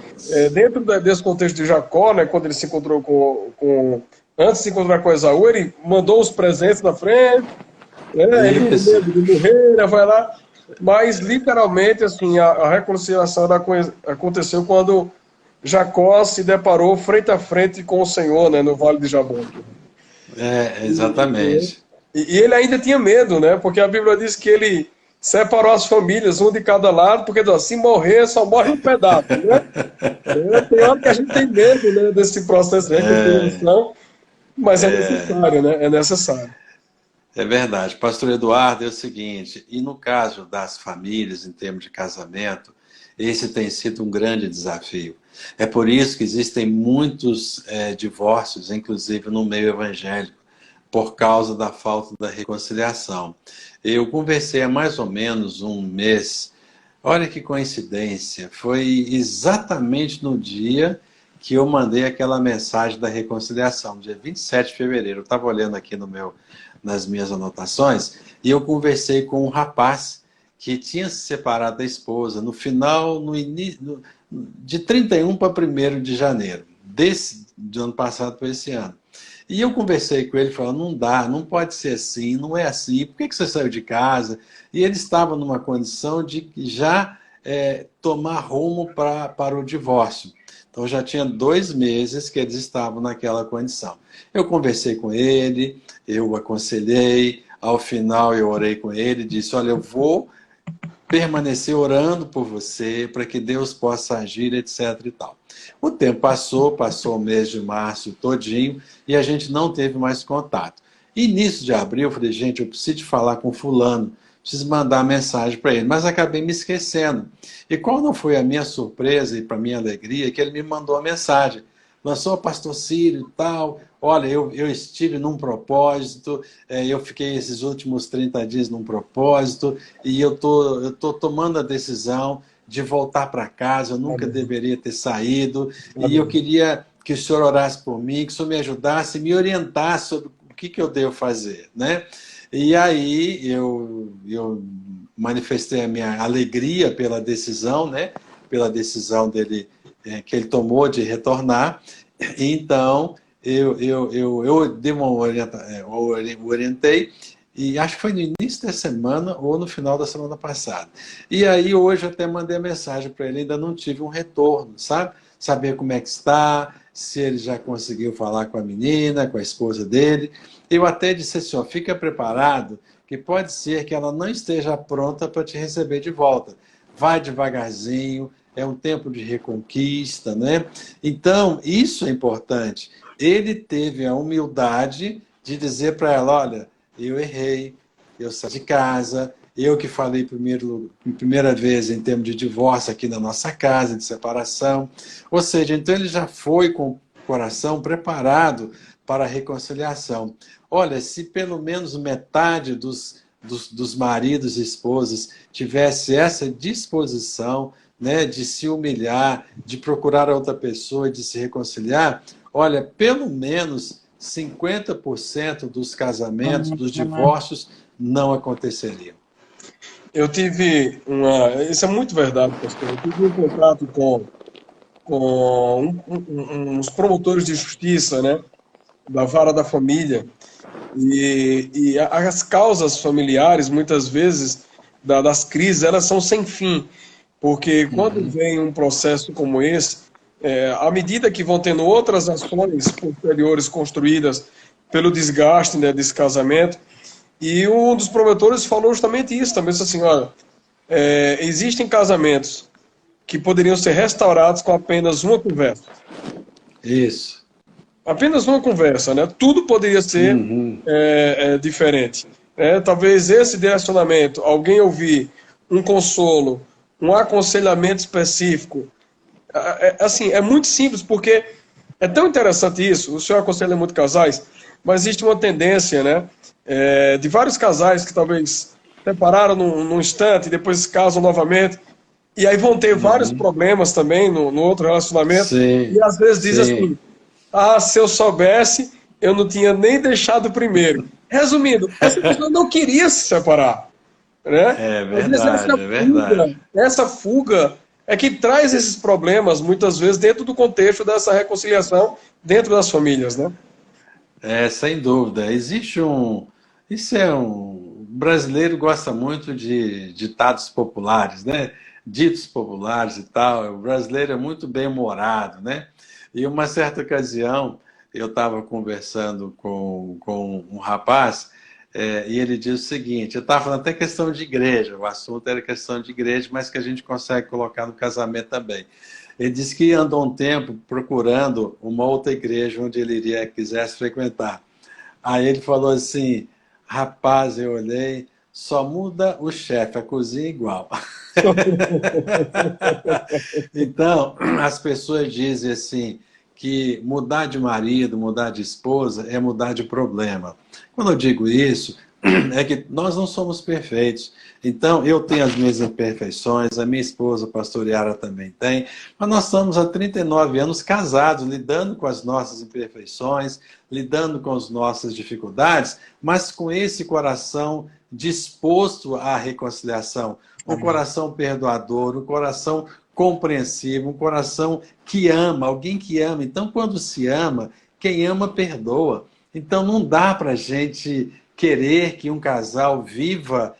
dentro desse contexto de Jacó, né, quando ele se encontrou antes de se encontrar com Esaú, ele mandou os presentes na frente, né? Ele com Isso. medo de morrer, né? Vai lá. Mas, literalmente, assim, a reconciliação aconteceu quando Jacó se deparou frente a frente com o Senhor, né, no Vale de Jaboque. Exatamente. E ele ainda tinha medo, né? Porque a Bíblia diz que ele separou as famílias, um de cada lado, porque se morrer, só morre um pedaço, né? Tem hora que a gente tem medo, né, desse processo de reconciliação, mas é necessário, né? É necessário. É verdade. Pastor Eduardo, é o seguinte, e no caso das famílias, em termos de casamento, esse tem sido um grande desafio. É por isso que existem muitos divórcios, inclusive no meio evangélico, por causa da falta da reconciliação. Eu conversei há mais ou menos um mês, olha que coincidência, foi exatamente no dia que eu mandei aquela mensagem da reconciliação, dia 27 de fevereiro. Eu estava olhando aqui nas minhas anotações, e eu conversei com um rapaz que tinha se separado da esposa no final, no início, de 31 para 1º de janeiro, do ano passado para esse ano. E eu conversei com ele, falando, não dá, não pode ser assim, não é assim, por que você saiu de casa? E ele estava numa condição de já tomar rumo para o divórcio. Então já tinha 2 meses que eles estavam naquela condição. Eu conversei com ele, eu o aconselhei, ao final eu orei com ele, disse, olha, eu vou permanecer orando por você, para que Deus possa agir, etc. e tal. O tempo passou o mês de março todinho, e a gente não teve mais contato. Início de abril, eu falei, gente, eu preciso de falar com fulano, preciso mandar mensagem para ele, mas acabei me esquecendo. E qual não foi a minha surpresa e para minha alegria, que ele me mandou a mensagem. Lançou o pastor Círio e tal, olha, eu estive num propósito, eu fiquei esses últimos 30 dias num propósito, e eu tô tomando a decisão de voltar para casa, eu nunca Amém. deveria ter saído, e eu Amém. queria que o senhor orasse por mim, que o senhor me ajudasse, me orientasse sobre o que eu devo fazer, né? E aí eu manifestei a minha alegria pela decisão, né? Pela decisão dele, que ele tomou de retornar. Então, eu dei uma orientei, e acho que foi no início da semana ou no final da semana passada. E aí hoje eu até mandei a mensagem para ele, ainda não tive um retorno, sabe? Saber como é que está, se ele já conseguiu falar com a menina, com a esposa dele. Eu até disse assim, ó, fica preparado, que pode ser que ela não esteja pronta para te receber de volta. Vai devagarzinho, é um tempo de reconquista, né? Então, isso é importante. Ele teve a humildade de dizer para ela, olha, eu errei, eu saí de casa, eu que falei primeira vez em termos de divórcio aqui na nossa casa, de separação. Ou seja, então ele já foi com o coração preparado para a reconciliação. Olha, se pelo menos metade dos maridos e esposas tivesse essa disposição, né, de se humilhar, de procurar a outra pessoa, de se reconciliar, olha, pelo menos 50% dos casamentos, dos divórcios, não aconteceriam. Eu tive isso é muito verdade, pastor. Eu tive um contato com uns promotores de justiça, né, da vara da família, e as causas familiares, muitas vezes, das crises, elas são sem fim, porque quando Uhum. vem um processo como esse, à medida que vão tendo outras ações posteriores construídas pelo desgaste, né, desse casamento, e um dos promotores falou justamente isso também, disse assim, olha, existem casamentos que poderiam ser restaurados com apenas uma conversa. Isso. apenas numa conversa, né? Tudo poderia ser diferente. Talvez esse direcionamento, alguém ouvir um consolo, um aconselhamento específico, assim, é muito simples, porque é tão interessante isso. O senhor aconselha muito casais, mas existe uma tendência, né, de vários casais que talvez separaram num instante e depois se casam novamente, e aí vão ter vários problemas também no outro relacionamento, Sim, e às vezes diz sim. assim: ah, se eu soubesse, eu não tinha nem deixado o primeiro. Resumindo, essa pessoa não queria se separar, né? É Às vezes verdade, é verdade. essa fuga é que traz esses problemas, muitas vezes, dentro do contexto dessa reconciliação dentro das famílias, né? É, sem dúvida. Existe um. Isso é um. O brasileiro gosta muito de ditados populares, né? Ditos populares e tal. O brasileiro é muito bem-humorado, né? E uma certa ocasião, eu estava conversando com um rapaz, e ele disse o seguinte: eu estava falando até questão de igreja, o assunto era questão de igreja, mas que a gente consegue colocar no casamento também. Ele disse que andou um tempo procurando uma outra igreja onde ele quisesse frequentar. Aí ele falou assim: rapaz, eu olhei, só muda o chefe, a cozinha é igual. Então, as pessoas dizem assim que mudar de marido, mudar de esposa é mudar de problema. Quando eu digo isso, é que nós não somos perfeitos. Então, eu tenho as minhas imperfeições, a minha esposa, a pastor Yara, também tem, mas nós estamos há 39 anos casados, lidando com as nossas imperfeições, lidando com as nossas dificuldades, mas com esse coração disposto à reconciliação, um coração perdoador, um coração compreensivo, um coração que ama, alguém que ama. Então, quando se ama, quem ama perdoa. Então, não dá para a gente querer que um casal viva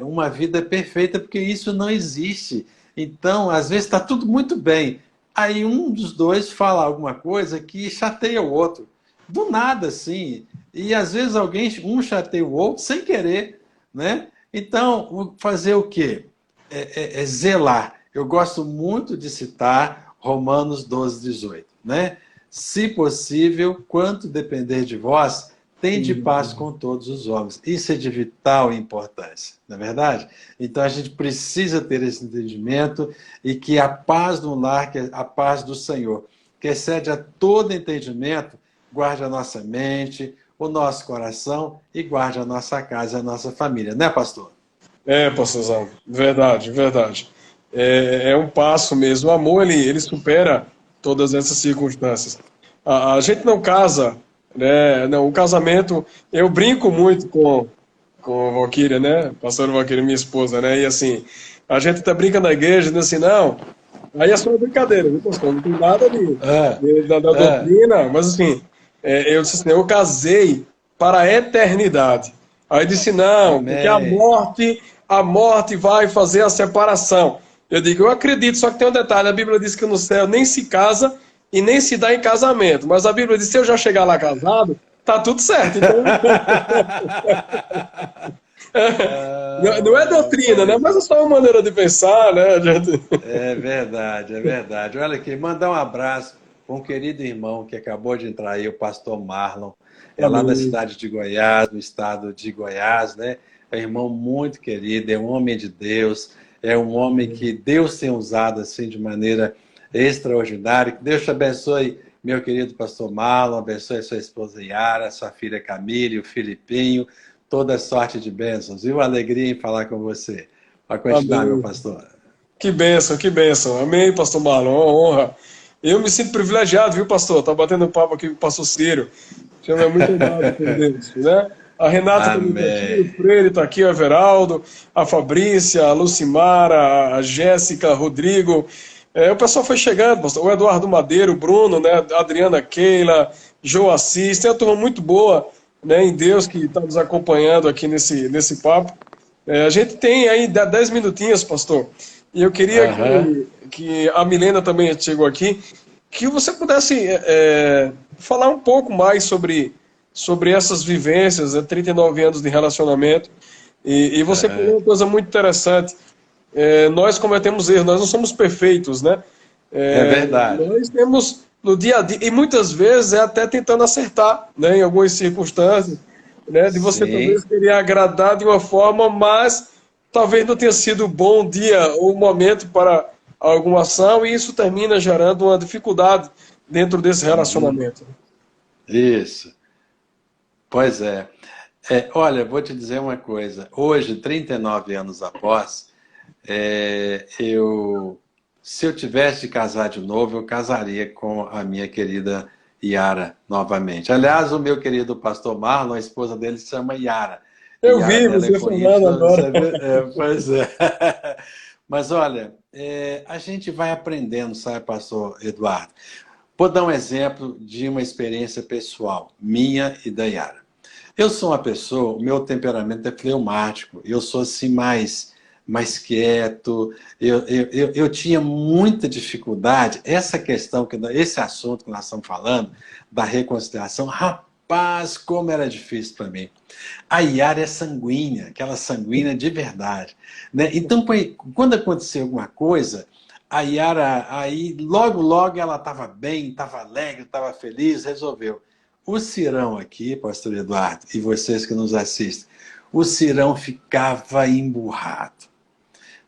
uma vida perfeita, porque isso não existe. Então, às vezes está tudo muito bem. Aí um dos dois fala alguma coisa que chateia o outro. Do nada, assim. E às vezes um chateia o outro sem querer, né? Então, fazer o quê? É zelar. Eu gosto muito de citar Romanos 12, 18, né? Se possível, quanto depender de vós, tende paz com todos os homens. Isso é de vital importância, não é verdade? Então a gente precisa ter esse entendimento e que a paz no lar, que é a paz do Senhor, que excede a todo entendimento, guarde a nossa mente, o nosso coração e guarde a nossa casa, a nossa família, né, pastor? Pastorzão, verdade, verdade. É um passo mesmo. O amor, ele supera todas essas circunstâncias. A gente não casa, né? Não, o casamento, eu brinco muito com a Valquíria, né? Pastora Valquíria, minha esposa, né? E assim, a gente até brinca na igreja, diz assim, não, aí é só uma brincadeira, viu, pastor? Não tem nada Ah, da ah, doutrina, mas assim, eu disse assim, eu casei para a eternidade. Aí disse, não, porque amém. a morte vai fazer a separação. Eu digo, eu acredito, só que tem um detalhe, a Bíblia diz que no céu nem se casa e nem se dá em casamento, mas a Bíblia diz, se eu já chegar lá casado, tá tudo certo. Então, não é doutrina, né? Pois Mas é é. só uma maneira de pensar, né, gente? É verdade, é verdade. Olha aqui, mandar um abraço para um querido irmão que acabou de entrar aí, o pastor Marlon. É lá da Amém. cidade de Goiás, no estado de Goiás, né? É um irmão muito querido, é um homem de Deus, é um homem que Deus tem usado assim de maneira extraordinária. Que Deus te abençoe, meu querido pastor Marlon, abençoe a sua esposa Yara, sua filha Camille, o Filipinho, toda sorte de bênçãos. Viu? Alegria em falar com você. Pode continuar, meu Amém. pastor. Que bênção, que bênção. Amém, pastor Marlon, uma honra. Eu me sinto privilegiado, viu, pastor? Tá batendo papo aqui com o pastor Ciro. O senhor é muito amado por Deus, né? A Renata também está aqui, o Amém. Freire está aqui, o Everaldo, a Fabrícia, a Lucimara, a Jéssica, Rodrigo. O pessoal foi chegando, pastor. O Eduardo Madeiro, o Bruno, né? A Adriana Keila, João Assis. Tem uma turma muito boa, né, em Deus que está nos acompanhando aqui nesse papo. A gente tem aí 10 minutinhos, pastor. E eu queria Aham. que a Milena também chegou aqui, que você pudesse falar um pouco mais sobre essas vivências, 39 anos de relacionamento. E você falou Aham. uma coisa muito interessante. Nós cometemos erros, nós não somos perfeitos, né? É verdade. Nós temos no dia a dia, e muitas vezes é até tentando acertar, né, em algumas circunstâncias, né, de você Sim. talvez querer agradar de uma forma, mas talvez não tenha sido o bom dia ou momento para alguma ação, e isso termina gerando uma dificuldade dentro desse Uhum. relacionamento. Isso. Pois é. Olha, vou te dizer uma coisa. Hoje, 39 anos após, se eu tivesse de casar de novo, eu casaria com a minha querida Yara novamente. Aliás, o meu querido pastor Marlon, a esposa dele se chama Yara. Eu E Yara vi dela é você com falando Y, agora. você viu? Pois é. Mas olha, a gente vai aprendendo, sabe, pastor Eduardo? Vou dar um exemplo de uma experiência pessoal, minha e da Yara. Eu sou uma pessoa, o meu temperamento é fleumático, eu sou assim mais quieto, eu tinha muita dificuldade, essa questão, esse assunto que nós estamos falando, da reconciliação, rapaz, como era difícil para mim. A Yara é sanguínea, aquela sanguínea de verdade. Né? Então, quando aconteceu alguma coisa, a Yara, aí logo ela estava bem, estava alegre, estava feliz, resolveu. O Cirão aqui, pastor Eduardo, e vocês que nos assistem, o Cirão ficava emburrado.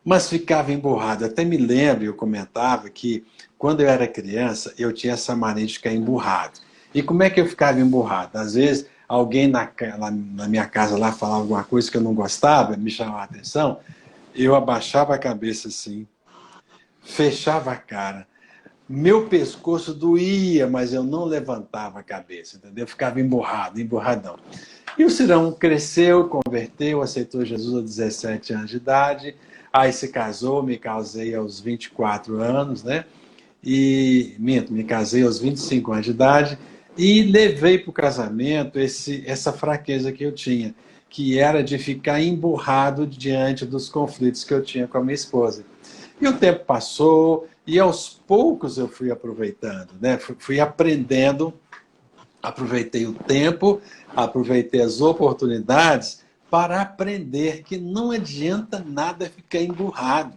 Mas ficava emburrado. Até me lembro, eu comentava que quando eu era criança, eu tinha essa mania de ficar emburrado. E como é que eu ficava emburrado? Às vezes, alguém na minha casa lá falava alguma coisa que eu não gostava, me chamava a atenção, eu abaixava a cabeça assim, fechava a cara. Meu pescoço doía, mas eu não levantava a cabeça, entendeu? Eu ficava emburrado, emburradão. E o Cirão cresceu, converteu, aceitou Jesus aos 17 anos de idade, aí se casou, me casei aos 24 anos, né? Me casei aos 25 anos de idade e levei para o casamento essa fraqueza que eu tinha, que era de ficar emburrado diante dos conflitos que eu tinha com a minha esposa. E o tempo passou e aos poucos eu fui aproveitando, né? Fui aprendendo, aproveitei o tempo, aproveitei as oportunidades para aprender que não adianta nada ficar emburrado.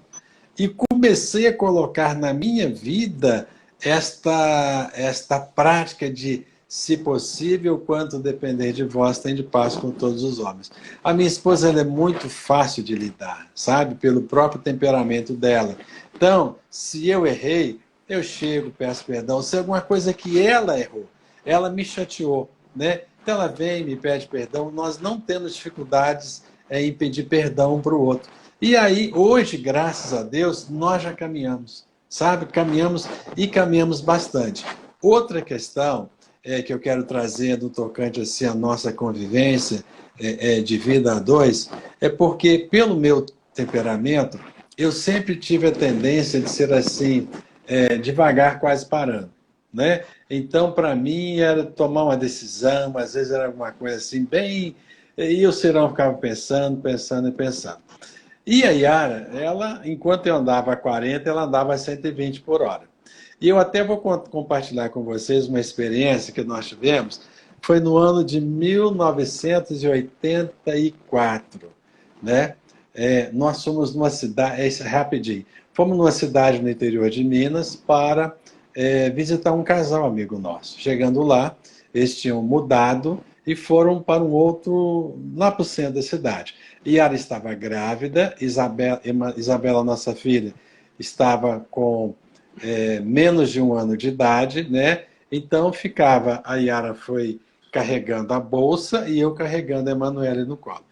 E comecei a colocar na minha vida esta prática de, se possível, quanto depender de vós, tem de paz com todos os homens. A minha esposa ela é muito fácil de lidar, sabe? Pelo próprio temperamento dela. Então, se eu errei, eu chego, peço perdão. Se é alguma coisa que ela errou, ela me chateou, né? Então ela vem, me pede perdão. Nós não temos dificuldades em pedir perdão um para o outro. E aí, hoje, graças a Deus, nós já caminhamos, sabe? Caminhamos e caminhamos bastante. Outra questão que eu quero trazer do tocante assim, a nossa convivência de vida a dois, é porque, pelo meu temperamento, eu sempre tive a tendência de ser assim, devagar, quase parando, né? Então, para mim, era tomar uma decisão, às vezes era alguma coisa assim, bem... E o Cirão ficava pensando, pensando e pensando. E a Yara, ela, enquanto eu andava a 40, ela andava a 120 por hora. E eu até vou compartilhar com vocês uma experiência que nós tivemos, foi no ano de 1984, né? Nós fomos numa cidade, rapidinho, fomos numa cidade no interior de Minas para visitar um casal amigo nosso. Chegando lá, eles tinham mudado e foram para um outro, lá para o centro da cidade. Yara estava grávida, Isabela, nossa filha, estava com menos de 1 ano de idade, né? Então a Yara foi carregando a bolsa e eu carregando a Emanuele no colo.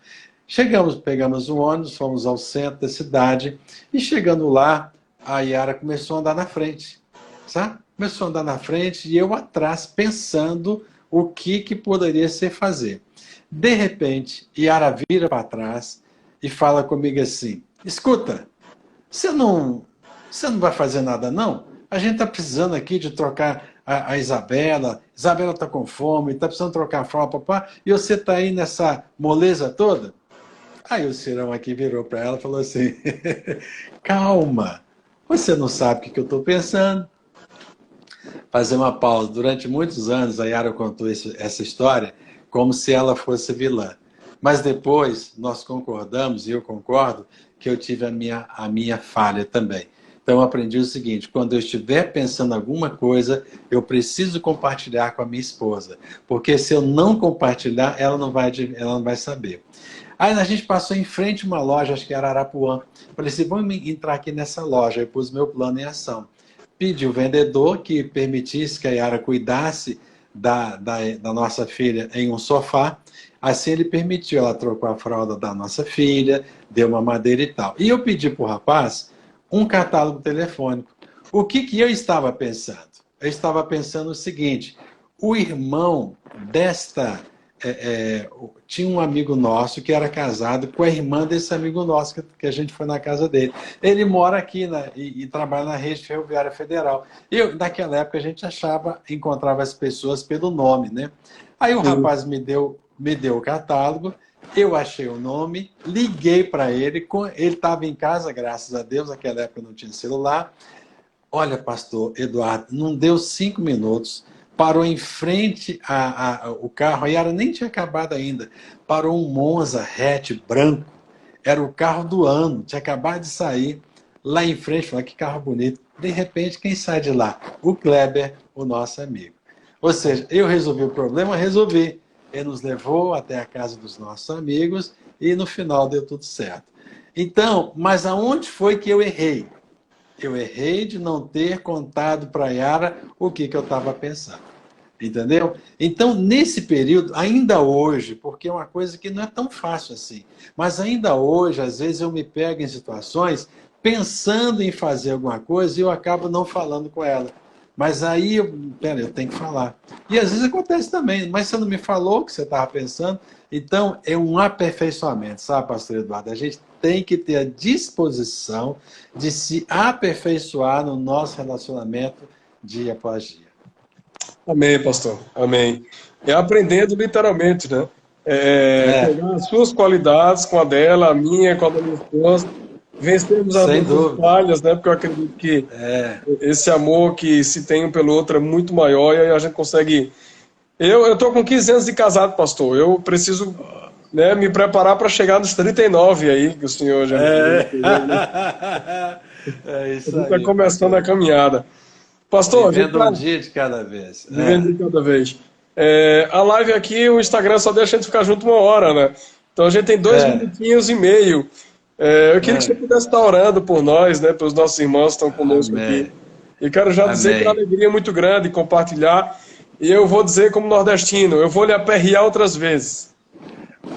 Chegamos, pegamos o ônibus, fomos ao centro da cidade e chegando lá, a Yara começou a andar na frente, sabe? Começou a andar na frente e eu atrás pensando o que poderia ser fazer. De repente, Yara vira para trás e fala comigo assim: escuta, você não vai fazer nada, não? A gente está precisando aqui de trocar a Isabela. Isabela está com fome, está precisando trocar a fralda, papá, e você está aí nessa moleza toda? Aí o Cirão aqui virou para ela e falou assim: calma, você não sabe o que eu estou pensando. Fazer uma pausa. Durante muitos anos, a Yara contou essa história como se ela fosse vilã. Mas depois nós concordamos, e eu concordo, que eu tive a minha falha também. Então eu aprendi o seguinte: quando eu estiver pensando alguma coisa, eu preciso compartilhar com a minha esposa, porque se eu não compartilhar, ela não vai saber. Aí a gente passou em frente a uma loja, acho que era Arapuã. Falei assim, vamos entrar aqui nessa loja. Eu pus meu plano em ação. Pedi o vendedor que permitisse que a Yara cuidasse da nossa filha em um sofá. Assim ele permitiu, ela trocou a fralda da nossa filha, deu uma madeira e tal. E eu pedi para o rapaz um catálogo telefônico. O que eu estava pensando? Eu estava pensando o seguinte, o irmão tinha um amigo nosso que era casado com a irmã desse amigo nosso que a gente foi na casa dele. Ele mora aqui e trabalha na rede ferroviária federal. Naquela época a gente encontrava as pessoas pelo nome, né? Aí o rapaz me deu o catálogo, eu achei o nome, liguei para ele, ele estava em casa, graças a Deus, naquela época não tinha celular. Olha, pastor Eduardo, não deu 5 minutos, parou em frente o carro, a Yara nem tinha acabado ainda, parou um Monza hatch branco, era o carro do ano, tinha acabado de sair, lá em frente, falei, que carro bonito. De repente, quem sai de lá? O Kleber, o nosso amigo. Ou seja, eu resolvi o problema, resolvi. Ele nos levou até a casa dos nossos amigos e no final deu tudo certo. Então, mas aonde foi que eu errei? Eu errei de não ter contado para a Yara o que eu estava pensando. Entendeu? Então, nesse período, ainda hoje, porque é uma coisa que não é tão fácil assim, mas ainda hoje, às vezes eu me pego em situações pensando em fazer alguma coisa e eu acabo não falando com ela. Mas aí, eu tenho que falar. E às vezes acontece também, mas você não me falou o que você estava pensando. Então, é um aperfeiçoamento, sabe, pastor Eduardo? A gente tem que ter a disposição de se aperfeiçoar no nosso relacionamento dia após dia. Amém, pastor. Amém. É aprendendo literalmente, né? Pegar as suas qualidades com a dela, a minha, com a da minha esposa, vencermos as nossas falhas, né? Porque eu acredito que esse amor que se tem um pelo outro é muito maior e aí a gente consegue... Eu tô com 15 anos de casado, pastor. Eu preciso, né, me preparar para chegar nos 39 aí, que o senhor já... É isso aí. A gente está começando a caminhada. Pastor, vivendo um dia de cada vez. Vivendo de cada vez. A live aqui, o Instagram só deixa a gente ficar junto 1 hora, né? Então a gente tem 2 minutinhos e meio. Eu queria que você pudesse estar orando por nós, né? Pelos nossos irmãos que estão conosco aqui. E quero já dizer que é uma alegria muito grande compartilhar. E eu vou dizer como nordestino, eu vou lhe aperrear outras vezes.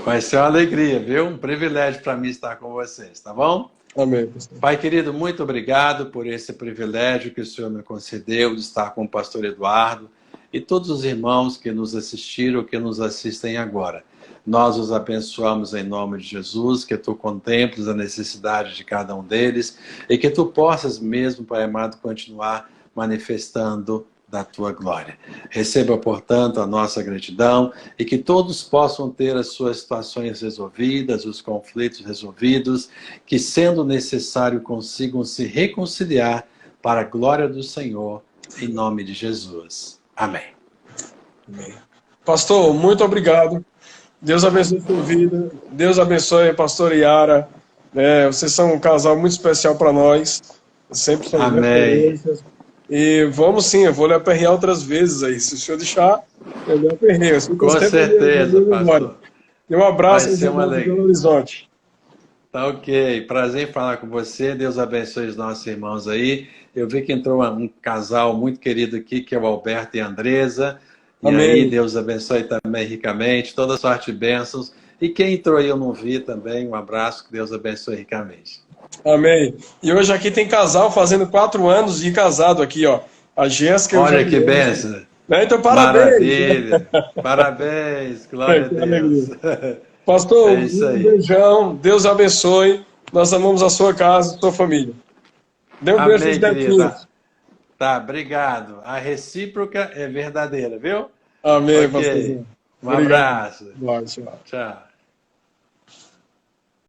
Vai ser uma alegria, viu? Um privilégio para mim estar com vocês, tá bom? Amém, pastor. Pai querido, muito obrigado por esse privilégio que o Senhor me concedeu de estar com o pastor Eduardo e todos os irmãos que nos assistiram, que nos assistem agora. Nós os abençoamos em nome de Jesus, que tu contemples a necessidade de cada um deles e que tu possas mesmo, Pai amado, continuar manifestando da tua glória. Receba, portanto, a nossa gratidão e que todos possam ter as suas situações resolvidas, os conflitos resolvidos, que, sendo necessário, consigam se reconciliar para a glória do Senhor, em nome de Jesus. Amém. Amém. Pastor, muito obrigado. Deus abençoe a sua vida. Deus abençoe a pastora Yara. Vocês são um casal muito especial para nós. Sempre são referências. E vamos sim, eu vou lhe aperrear outras vezes aí. Se o senhor deixar, eu lhe aperreio. Assim, com certeza, pastor. E um abraço em Belo Horizonte. Tá ok. Prazer em falar com você. Deus abençoe os nossos irmãos aí. Eu vi que entrou um casal muito querido aqui, que é o Alberto e a Andresa. E Amém. Aí, Deus abençoe também ricamente. Toda sorte e bênçãos. E quem entrou aí eu não vi também, um abraço. Que Deus abençoe ricamente. Amém. E hoje aqui tem casal fazendo 4 anos de casado aqui, ó. A Jéssica e o Olha que bênção. Então, parabéns. Maravilha. Parabéns. Glória a Deus. Pastor, um beijão. Deus abençoe. Nós amamos a sua casa, a sua família. Dê um beijo nos netinhos. Tá, obrigado. A recíproca é verdadeira, viu? Amém, okay. pastor. Um abraço. Tchau. Tchau.